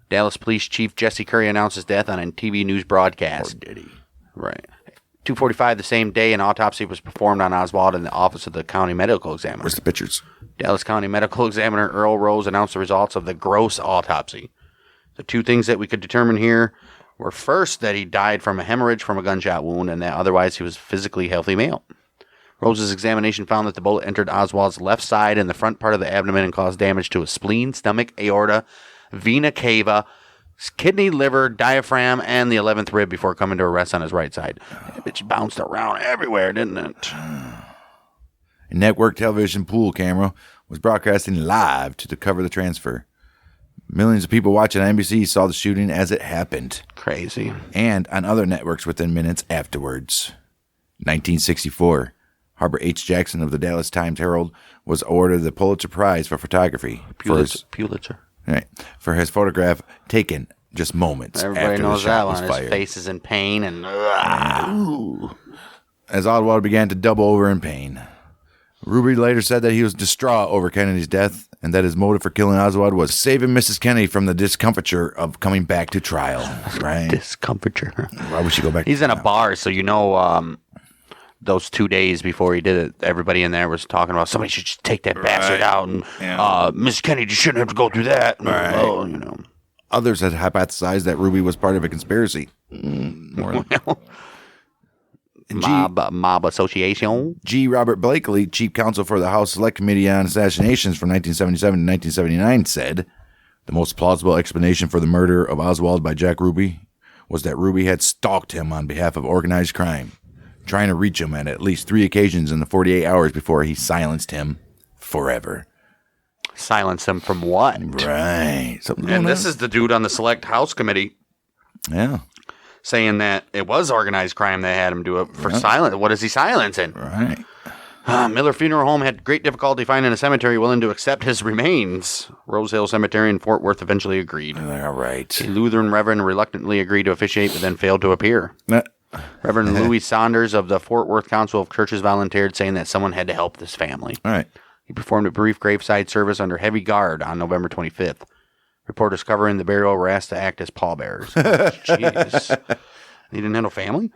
Dallas Police Chief Jesse Curry announced his death on a TV news broadcast. Or did he? Right. 2:45 the same day, an autopsy was performed on Oswald in the office of the county medical examiner. Where's the pictures? Dallas County Medical Examiner Earl Rose announced the results of the gross autopsy. The two things that we could determine here were first that he died from a hemorrhage from a gunshot wound, and that otherwise he was a physically healthy male. Rose's examination found that the bullet entered Oswald's left side in the front part of the abdomen and caused damage to his spleen, stomach, aorta, vena cava, kidney, liver, diaphragm, and the 11th rib before coming to a rest on his right side. That bitch bounced around everywhere, didn't it? A network television pool camera was broadcasting live to cover the transfer. Millions of people watching NBC saw the shooting as it happened. Crazy. And on other networks within minutes afterwards. 1964. Harbor H. Jackson of the Dallas Times-Herald was awarded the Pulitzer Prize for photography. Pulitzer. Right. For his photograph taken just moments Everybody after knows the shot that was one. fired. His face is in pain and... As Oswald began to double over in pain. Ruby later said that he was distraught over Kennedy's death and that his motive for killing Oswald was saving Mrs. Kennedy from the discomfiture of coming back to trial. Right? Discomfiture. Why would she go back? He's in a bar, so you know... those 2 days before he did it, everybody in there was talking about somebody should just take that bastard out, and Miss Kennedy shouldn't have to go through that. Right. Oh, you know. Others had hypothesized that Ruby was part of a conspiracy. Mob association. G. Robert Blakely, chief counsel for the House Select Committee on Assassinations from 1977 to 1979, said the most plausible explanation for the murder of Oswald by Jack Ruby was that Ruby had stalked him on behalf of organized crime, trying to reach him at least 3 occasions in the 48 hours before he silenced him forever. Silence him from what? Right. And this is the dude on the Select House Committee Yeah. saying that it was organized crime that had him do it for silence. What is he silencing? Right. Miller Funeral Home had great difficulty finding a cemetery willing to accept his remains. Rose Hill Cemetery in Fort Worth eventually agreed. All right. A Lutheran reverend reluctantly agreed to officiate, but then failed to appear. Reverend Louis Saunders of the Fort Worth Council of Churches volunteered, saying that someone had to help this family. All right. He performed a brief graveside service under heavy guard on November 25th. Reporters covering the burial were asked to act as pallbearers. Jeez. He didn't have no family?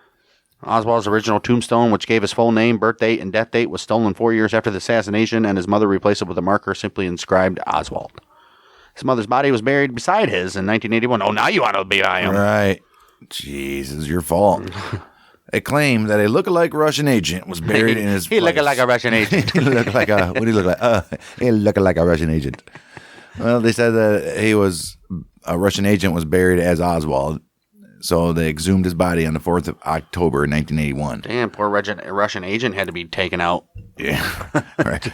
Oswald's original tombstone, which gave his full name, birth date, and death date, was stolen 4 years after the assassination, and his mother replaced it with a marker simply inscribed Oswald. His mother's body was buried beside his in 1981. Oh, now you want to be by him. Right. Jeez, it's your fault. It claimed that a lookalike Russian agent was buried in his He looked like a Russian agent. He looked like a... What do he look like? He looked like a Russian agent. Well, they said that a Russian agent was buried as Oswald. So they exhumed his body on the 4th of October, 1981. Damn, poor Russian agent had to be taken out. Yeah. Right.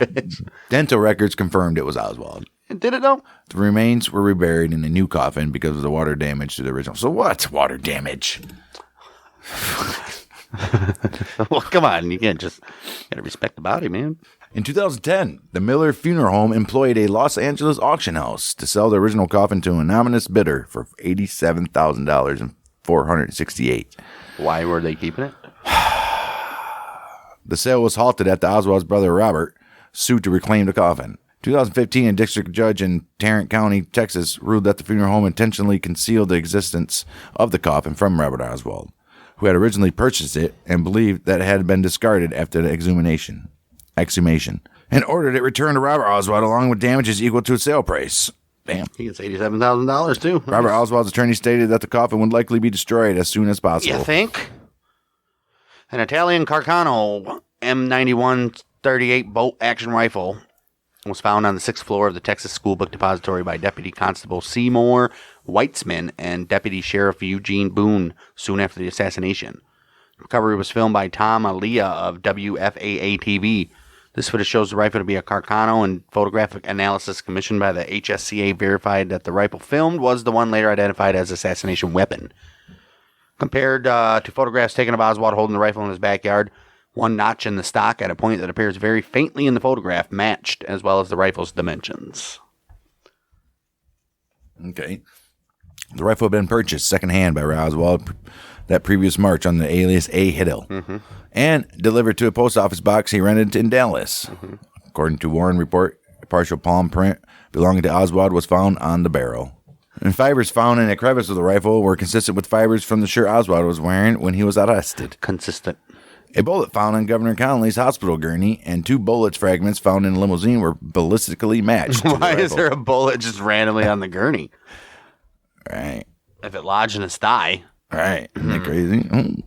Dental records confirmed it was Oswald. Did it, though? The remains were reburied in a new coffin because of the water damage to the original. So what's water damage? Well, come on. You can't just... got to respect the body, man. In 2010, the Miller Funeral Home employed a Los Angeles auction house to sell the original coffin to an anonymous bidder for $87,000 and $468. Why were they keeping it? The sale was halted after Oswald's brother Robert sued to reclaim the coffin. 2015, a district judge in Tarrant County, Texas, ruled that the funeral home intentionally concealed the existence of the coffin from Robert Oswald, who had originally purchased it and believed that it had been discarded after the exhumation, and ordered it returned to Robert Oswald along with damages equal to its sale price. Damn. He gets $87,000, too. Robert Oswald's attorney stated that the coffin would likely be destroyed as soon as possible. You think? An Italian Carcano M91 38 bolt action rifle was found on the 6th floor of the Texas School Book Depository by Deputy Constable Seymour Weitzman and Deputy Sheriff Eugene Boone soon after the assassination. The recovery was filmed by Tom Alia of WFAA-TV. This footage shows the rifle to be a Carcano, and photographic analysis commissioned by the HSCA verified that the rifle filmed was the one later identified as assassination weapon. Compared to photographs taken of Oswald holding the rifle in his backyard, one notch in the stock at a point that appears very faintly in the photograph matched, as well as the rifle's dimensions. Okay. The rifle had been purchased secondhand by Oswald that previous March on the alias A. Hiddle, and delivered to a post office box he rented in Dallas. According to Warren report, a partial palm print belonging to Oswald was found on the barrel. And fibers found in a crevice of the rifle were consistent with fibers from the shirt Oswald was wearing when he was arrested. Consistent. A bullet found on Governor Connolly's hospital gurney and 2 bullet fragments found in a limousine were ballistically matched. Why is there a bullet just randomly on the gurney? Right. If it lodged in his thigh. Right. Isn't that crazy?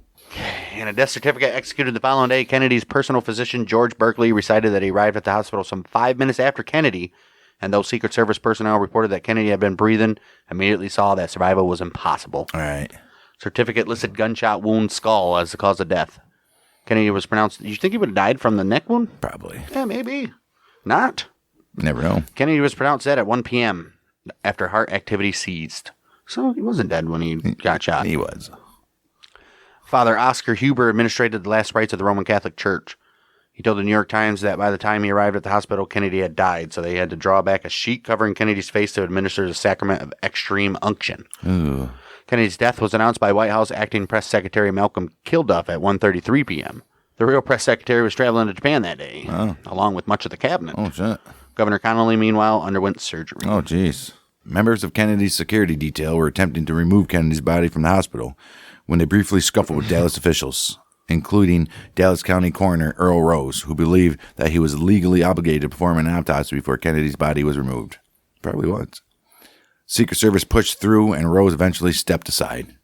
In a death certificate executed the following day, Kennedy's personal physician, George Berkeley, recited that he arrived at the hospital some 5 minutes after Kennedy, and though Secret Service personnel reported that Kennedy had been breathing, immediately saw that survival was impossible. All right. Certificate listed gunshot wound skull as the cause of death. Kennedy was pronounced... You think he would have died from the neck wound? Probably. Yeah, maybe. Not. Never know. Kennedy was pronounced dead at 1 p.m. after heart activity ceased. So he wasn't dead when he got shot. He was. Father Oscar Huber administrated the last rites of the Roman Catholic Church. He told the New York Times that by the time he arrived at the hospital, Kennedy had died, so they had to draw back a sheet covering Kennedy's face to administer the sacrament of extreme unction. Ooh. Kennedy's death was announced by White House Acting Press Secretary Malcolm Kilduff at 1:33 p.m. The real press secretary was traveling to Japan that day, along with much of the cabinet. Oh, shit. Governor Connolly, meanwhile, underwent surgery. Oh, jeez. Members of Kennedy's security detail were attempting to remove Kennedy's body from the hospital when they briefly scuffled with Dallas officials, including Dallas County Coroner Earl Rose, who believed that he was legally obligated to perform an autopsy before Kennedy's body was removed. Probably was. Secret Service pushed through, and Rose eventually stepped aside.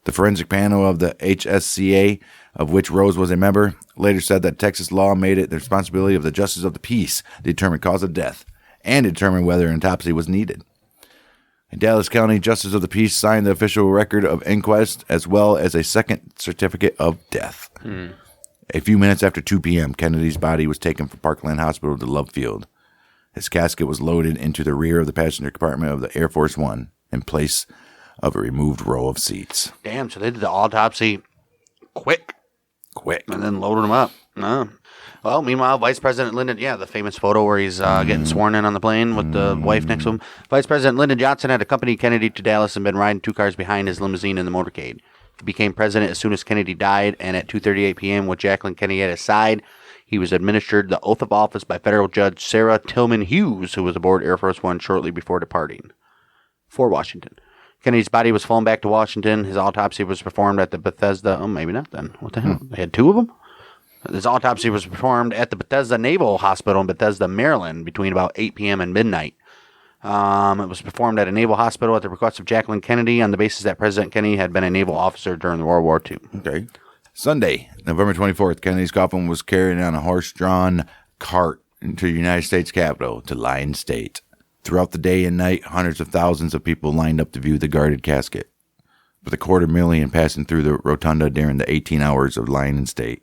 The forensic panel of the HSCA, of which Rose was a member, later said that Texas law made it the responsibility of the justice of the peace to determine cause of death and to determine whether an autopsy was needed. A Dallas County Justice of the Peace signed the official record of inquest as well as a second certificate of death. A few minutes after 2 p.m., Kennedy's body was taken from Parkland Hospital to Love Field. His casket was loaded into the rear of the passenger compartment of the Air Force One in place of a removed row of seats. Damn, so they did the autopsy quick. And then loaded him up. No. Well, meanwhile, Vice President Lyndon, the famous photo where he's getting sworn in on the plane with the wife next to him. Vice President Lyndon Johnson had accompanied Kennedy to Dallas and been riding 2 cars behind his limousine in the motorcade. He became president as soon as Kennedy died, and at 2:38 p.m. with Jacqueline Kennedy at his side, he was administered the oath of office by federal judge Sarah Tillman Hughes, who was aboard Air Force One shortly before departing for Washington. Kennedy's body was flown back to Washington. His autopsy was performed at the Bethesda... Oh, maybe not then. What the hell? They had 2 of them? His autopsy was performed at the Bethesda Naval Hospital in Bethesda, Maryland, between about 8 p.m. and midnight. It was performed at a naval hospital at the request of Jacqueline Kennedy on the basis that President Kennedy had been a naval officer during World War II. Okay. Sunday, November 24th, Kennedy's coffin was carried on a horse-drawn cart into the United States Capitol to Lyon State. Throughout the day and night, hundreds of thousands of people lined up to view the guarded casket, with 250,000 passing through the rotunda during the 18 hours of Lyon State.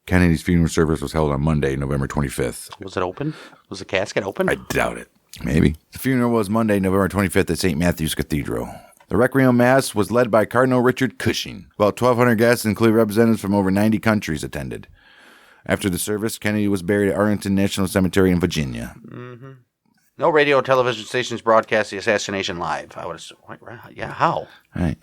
Kennedy's funeral service was held on Monday, November 25th. Was it open? Was the casket open? I doubt it. Maybe. The funeral was Monday, November 25th at St. Matthew's Cathedral. The Requiem Mass was led by Cardinal Richard Cushing. About 1,200 guests, including representatives from over 90 countries, attended. After the service, Kennedy was buried at Arlington National Cemetery in Virginia. Mm-hmm. No radio or television stations broadcast the assassination live. I would assume. Yeah, how? Right.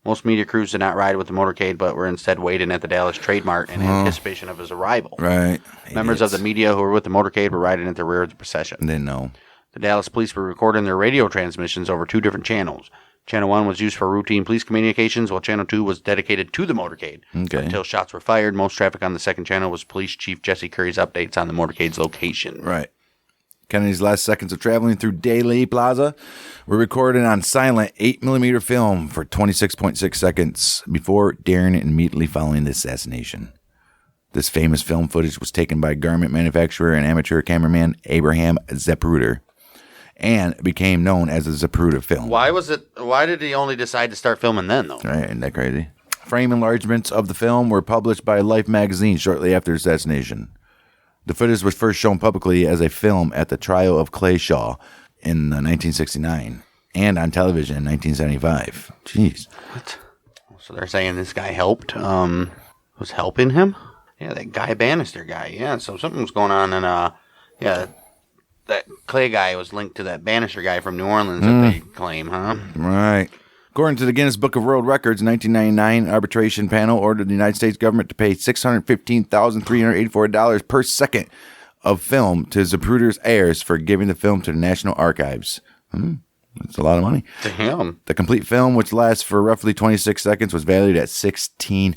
Most media crews did not ride with the motorcade, but were instead waiting at the Dallas Trade Mart in anticipation of his arrival. Right. Members of the media who were with the motorcade were riding at the rear of the procession. Didn't know. The Dallas police were recording their radio transmissions over 2 different channels. Channel 1 was used for routine police communications, while Channel 2 was dedicated to the motorcade. Okay. Until shots were fired, most traffic on the second channel was Police Chief Jesse Curry's updates on the motorcade's location. Right. Kennedy's last seconds of traveling through Dealey Plaza were recorded on silent 8mm film for 26.6 seconds before, during, and immediately following the assassination. This famous film footage was taken by garment manufacturer and amateur cameraman Abraham Zapruder and became known as the Zapruder film. Why did he only decide to start filming then, though? Right, isn't that crazy? Frame enlargements of the film were published by Life magazine shortly after assassination. The footage was first shown publicly as a film at the trial of Clay Shaw in 1969 and on television in 1975. Jeez. What? So they're saying this guy helped, was helping him? Yeah, that Guy Bannister guy. Yeah, so something was going on, and that Clay guy was linked to that Bannister guy from New Orleans that they claim, huh? Right. According to the Guinness Book of World Records, 1999 arbitration panel ordered the United States government to pay $615,384 per second of film to Zapruder's heirs for giving the film to the National Archives. That's a lot of money. Damn. The complete film, which lasts for roughly 26 seconds, was valued at $16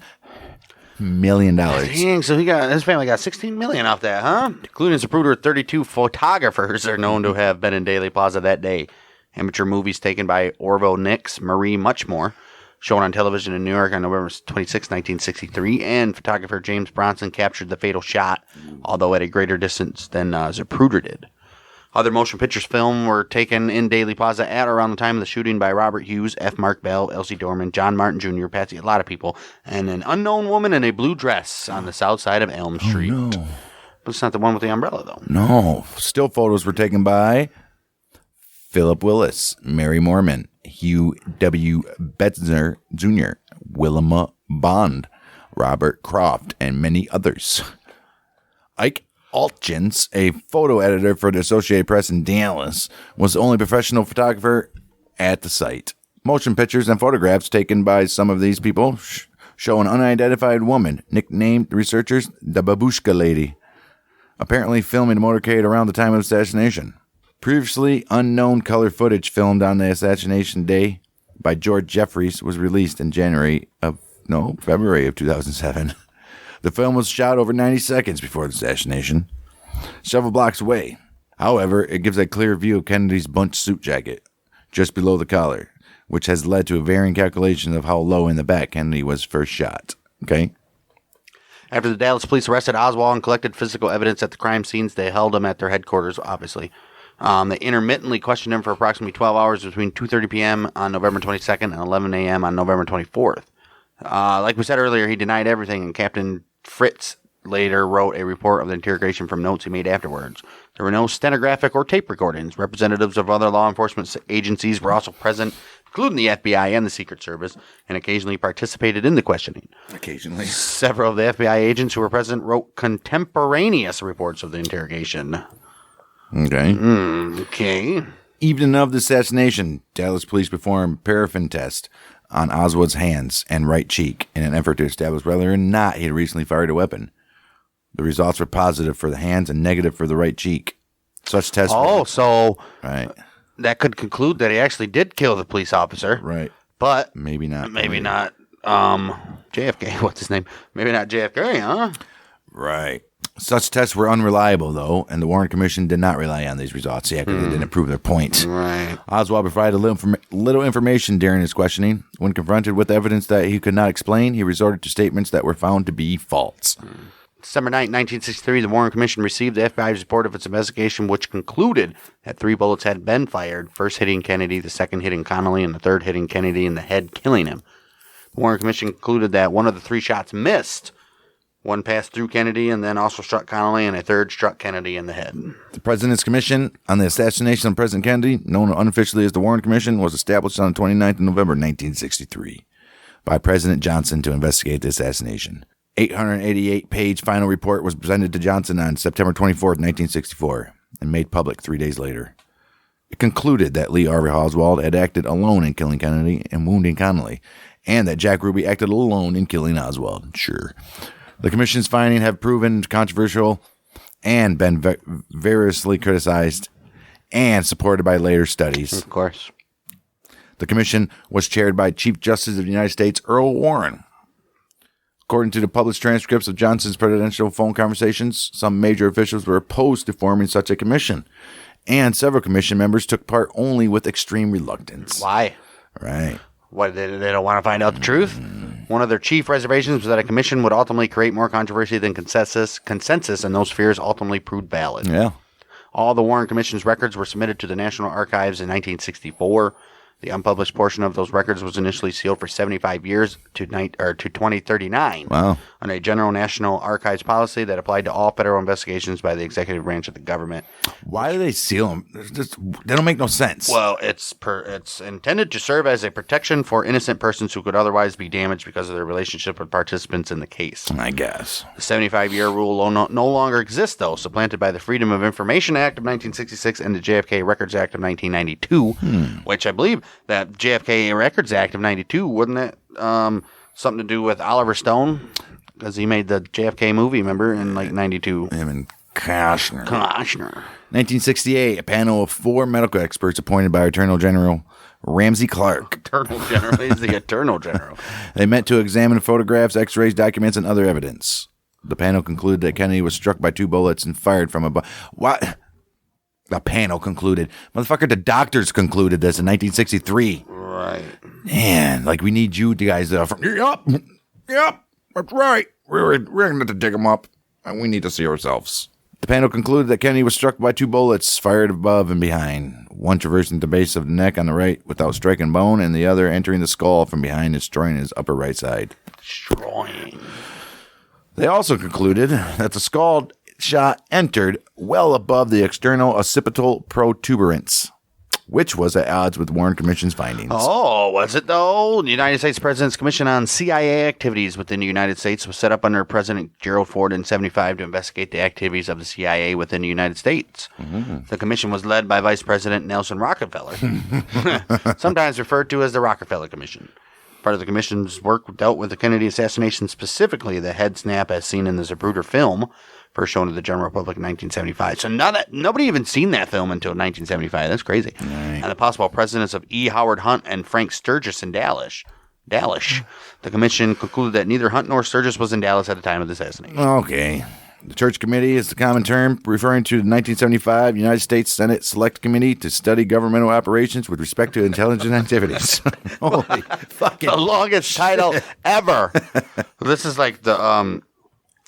million. Dang, so his family got $16 million off that, huh? Including Zapruder, 32 photographers are known to have been in Dealey Plaza that day. Amateur movies taken by Orville Nix, Marie Muchmore, shown on television in New York on November 26, 1963, and photographer James Bronson captured the fatal shot, although at a greater distance than Zapruder did. Other motion pictures film were taken in Dealey Plaza at around the time of the shooting by Robert Hughes, F. Mark Bell, Elsie Dorman, John Martin Jr., Patsy, a lot of people, and an unknown woman in a blue dress on the south side of Elm Street. No. But it's not the one with the umbrella, though. No. Still photos were taken by Philip Willis, Mary Mormon, Hugh W. Betzner Jr., Wilma Bond, Robert Croft, and many others. Ike Altgens, a photo editor for the Associated Press in Dallas, was the only professional photographer at the site. Motion pictures and photographs taken by some of these people show an unidentified woman, nicknamed researchers the Babushka Lady, apparently filming the motorcade around the time of assassination. Previously unknown color footage filmed on the assassination day by George Jeffries was released in February of 2007. The film was shot over 90 seconds before the assassination, several blocks away. However, it gives a clear view of Kennedy's bunch suit jacket just below the collar, which has led to a varying calculation of how low in the back Kennedy was first shot. Okay? After the Dallas police arrested Oswald and collected physical evidence at the crime scenes, they held him at their headquarters, obviously. They intermittently questioned him for approximately 12 hours between 2:30 p.m. on November 22nd and 11 a.m. on November 24th. Like we said earlier, he denied everything, and Captain Fritz later wrote a report of the interrogation from notes he made afterwards. There were no stenographic or tape recordings. Representatives of other law enforcement agencies were also present, including the FBI and the Secret Service, and occasionally participated in the questioning. Occasionally. Several of the FBI agents who were present wrote contemporaneous reports of the interrogation. Okay. Okay. Evening of the assassination, Dallas police performed paraffin test on Oswald's hands and right cheek in an effort to establish whether or not he had recently fired a weapon. The results were positive for the hands and negative for the right cheek. Such tests. So right. That could conclude that he actually did kill the police officer. Right. But maybe not. Maybe not. JFK. What's his name? Maybe not JFK, huh? Right. Such tests were unreliable, though, and the Warren Commission did not rely on these results yet because they didn't prove their point. Right. Oswald provided little information during his questioning. When confronted with evidence that he could not explain, he resorted to statements that were found to be false. December 9, 1963, the Warren Commission received the FBI's report of its investigation, which concluded that 3 bullets had been fired, first hitting Kennedy, the second hitting Connolly, and the third hitting Kennedy in the head, killing him. The Warren Commission concluded that one of the 3 shots missed. One passed through Kennedy and then also struck Connolly, and a third struck Kennedy in the head. The President's Commission on the Assassination of President Kennedy, known unofficially as the Warren Commission, was established on the 29th of November 1963 by President Johnson to investigate the assassination. 888-page final report was presented to Johnson on September 24th, 1964, and made public 3 days later. It concluded that Lee Harvey Oswald had acted alone in killing Kennedy and wounding Connolly, and that Jack Ruby acted alone in killing Oswald. Sure. The Commission's findings have proven controversial and been variously criticized and supported by later studies. Of course. The Commission was chaired by Chief Justice of the United States Earl Warren. According to the published transcripts of Johnson's presidential phone conversations, some major officials were opposed to forming such a commission, and several commission members took part only with extreme reluctance. Why? Right. What, they don't want to find out the truth? One of their chief reservations was that a commission would ultimately create more controversy than consensus, and those fears ultimately proved valid. Yeah. All the Warren Commission's records were submitted to the National Archives in 1964. The unpublished portion of those records was initially sealed for 75 years to 2039. Wow. On a general National Archives policy that applied to all federal investigations by the executive branch of the government. Why do they seal them? They don't make no sense. Well, it's intended to serve as a protection for innocent persons who could otherwise be damaged because of their relationship with participants in the case. I guess. The 75-year rule no longer exists, though, supplanted by the Freedom of Information Act of 1966 and the JFK Records Act of 1992, which I believe that JFK Records Act of 92, wouldn't it something to do with Oliver Stone? Because he made the JFK movie, remember, in like 92. Him and Koshner. 1968, a panel of 4 medical experts appointed by Attorney General Ramsey Clark. Eternal General. He's the Eternal General. They met to examine photographs, x-rays, documents, and other evidence. The panel concluded that Kennedy was struck by 2 bullets and fired from above. What? The panel concluded. Motherfucker, the doctors concluded this in 1963. Right. Man, like we need you guys from. Yep, that's right. We're going to have to dig them up, and we need to see ourselves. The panel concluded that Kennedy was struck by 2 bullets fired above and behind, one traversing the base of the neck on the right without striking bone, and the other entering the skull from behind, destroying his upper right side. Destroying. They also concluded that the skull shot entered well above the external occipital protuberance, which was at odds with Warren Commission's findings. Oh, was it though? The United States President's Commission on CIA Activities within the United States was set up under President Gerald Ford in 1975 to investigate the activities of the CIA within the United States. Mm-hmm. The commission was led by Vice President Nelson Rockefeller, sometimes referred to as the Rockefeller Commission. Part of the commission's work dealt with the Kennedy assassination, specifically the head snap as seen in the Zapruder film, first shown to the general public in 1975. So nobody even seen that film until 1975. That's crazy. Right. And the possible presidents of E. Howard Hunt and Frank Sturgis in Dallas. The commission concluded that neither Hunt nor Sturgis was in Dallas at the time of the assassination. Okay. The Church Committee is the common term referring to the 1975 United States Senate Select Committee to study governmental operations with respect to intelligence activities. Holy fucking... The longest title ever. This is like the...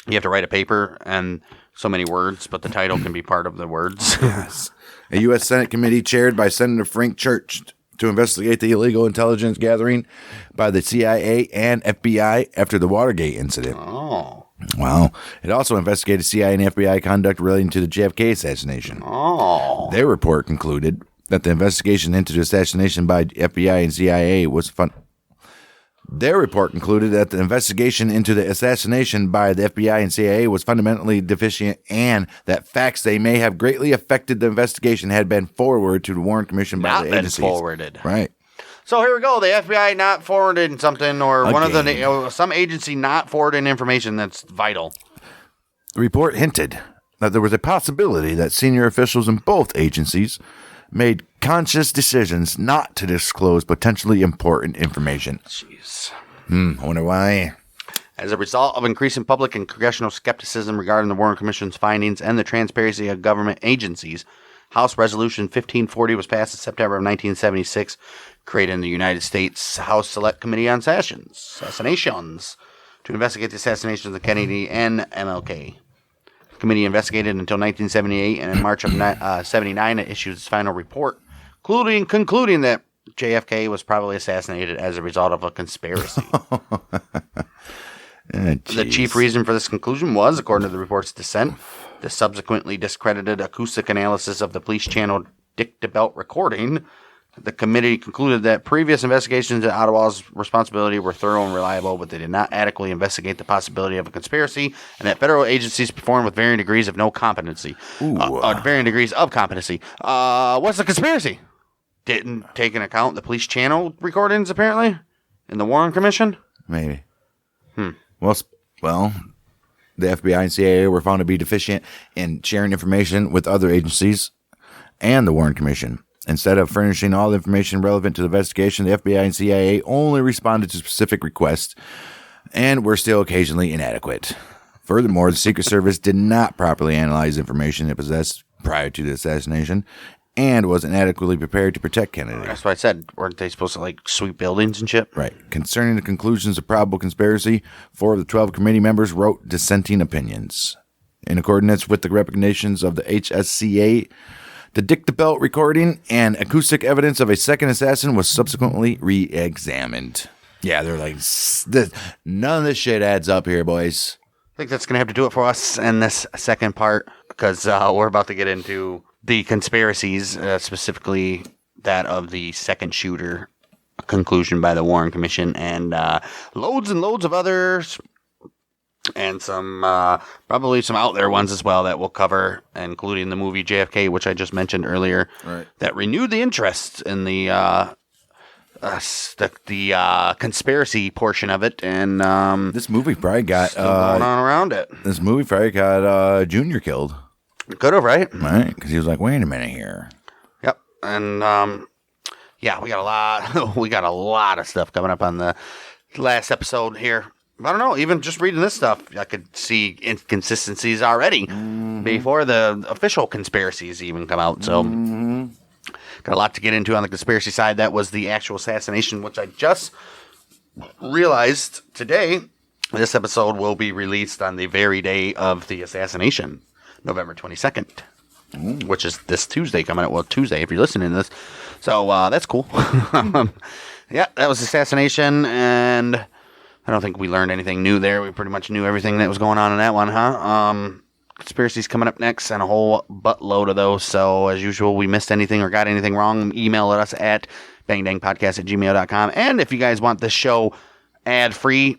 You have to write a paper and so many words, but the title can be part of the words. Yes. A U.S. Senate committee chaired by Senator Frank Church to investigate the illegal intelligence gathering by the CIA and FBI after the Watergate incident. Oh. Wow. It also investigated CIA and FBI conduct relating to the JFK assassination. Oh. Their report concluded that the investigation into the assassination by FBI and CIA was Their report concluded that the investigation into the assassination by the FBI and CIA was fundamentally deficient and that facts they may have greatly affected the investigation had been forwarded to the Warren Commission by the agencies. Not been forwarded. Right. So here we go. The FBI not forwarding something or one of the some agency not forwarding information that's vital. The report hinted that there was a possibility that senior officials in both agencies made conscious decisions not to disclose potentially important information. Jeez. I wonder why. As a result of increasing public and congressional skepticism regarding the Warren Commission's findings and the transparency of government agencies, House Resolution 1540 was passed in September of 1976, creating the United States House Select Committee on Assassinations to investigate the assassinations of Kennedy and MLK. The committee investigated until 1978, and in March of 79, it issued its final report, concluding that JFK was probably assassinated as a result of a conspiracy. The chief reason for this conclusion was, according to the report's dissent, the subsequently discredited acoustic analysis of the police channel Dick-to-Belt recording. The committee concluded that previous investigations into Outlaws' responsibility were thorough and reliable, but they did not adequately investigate the possibility of a conspiracy, and that federal agencies performed with varying degrees of competency. Varying degrees of competency. What's the conspiracy? Didn't take into account the police channel recordings, apparently, in the Warren Commission? Maybe. Well, the FBI and CIA were found to be deficient in sharing information with other agencies and the Warren Commission. Instead of furnishing all the information relevant to the investigation, the FBI and CIA only responded to specific requests and were still occasionally inadequate. Furthermore, the Secret Service did not properly analyze information it possessed prior to the assassination and was inadequately prepared to protect Kennedy. That's what I said. Weren't they supposed to, like, sweep buildings and shit? Right. Concerning the conclusions of probable conspiracy, 4 of the 12 committee members wrote dissenting opinions. In accordance with the recommendations of the HSCA, the Dick the Belt recording and acoustic evidence of a second assassin was subsequently re-examined. Yeah, they're like, none of this shit adds up here, boys. I think that's going to have to do it for us in this second part, because we're about to get into the conspiracies, specifically that of the second shooter conclusion by the Warren Commission, and loads and loads of others, and some probably some out there ones as well that we'll cover, including the movie JFK, which I just mentioned earlier, right, that renewed the interest in the conspiracy portion of it, and this movie probably got still going on around it. This movie probably got Junior killed. Could have, right? Right, because he was like, "Wait a minute here." Yep, and yeah, we got a lot of stuff coming up on the last episode here. I don't know, even just reading this stuff, I could see inconsistencies already before the official conspiracies even come out. So, got a lot to get into on the conspiracy side. That was the actual assassination, which I just realized today. This episode will be released on the very day of the assassination, November 22nd, which is this Tuesday coming out. Well, Tuesday, if you're listening to this. So, that's cool. Yeah, that was assassination, and I don't think we learned anything new there. We pretty much knew everything that was going on in that one, huh? Conspiracies coming up next, and a whole buttload of those. So, as usual, we missed anything or got anything wrong, email us at bangdangpodcast@gmail.com. And if you guys want this show ad-free,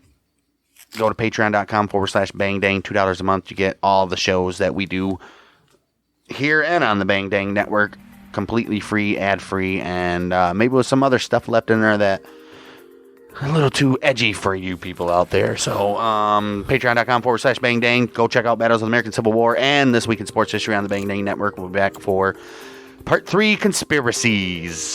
go to patreon.com/bangdang, $2 a month. You get all the shows that we do here and on the Bang Dang Network, completely free, ad-free, and maybe with some other stuff left in there that a little too edgy for you people out there. So, patreon.com/bangdang. Go check out Battles of the American Civil War and This Week in Sports History on the Bang Dang Network. We'll be back for Part 3, Conspiracies.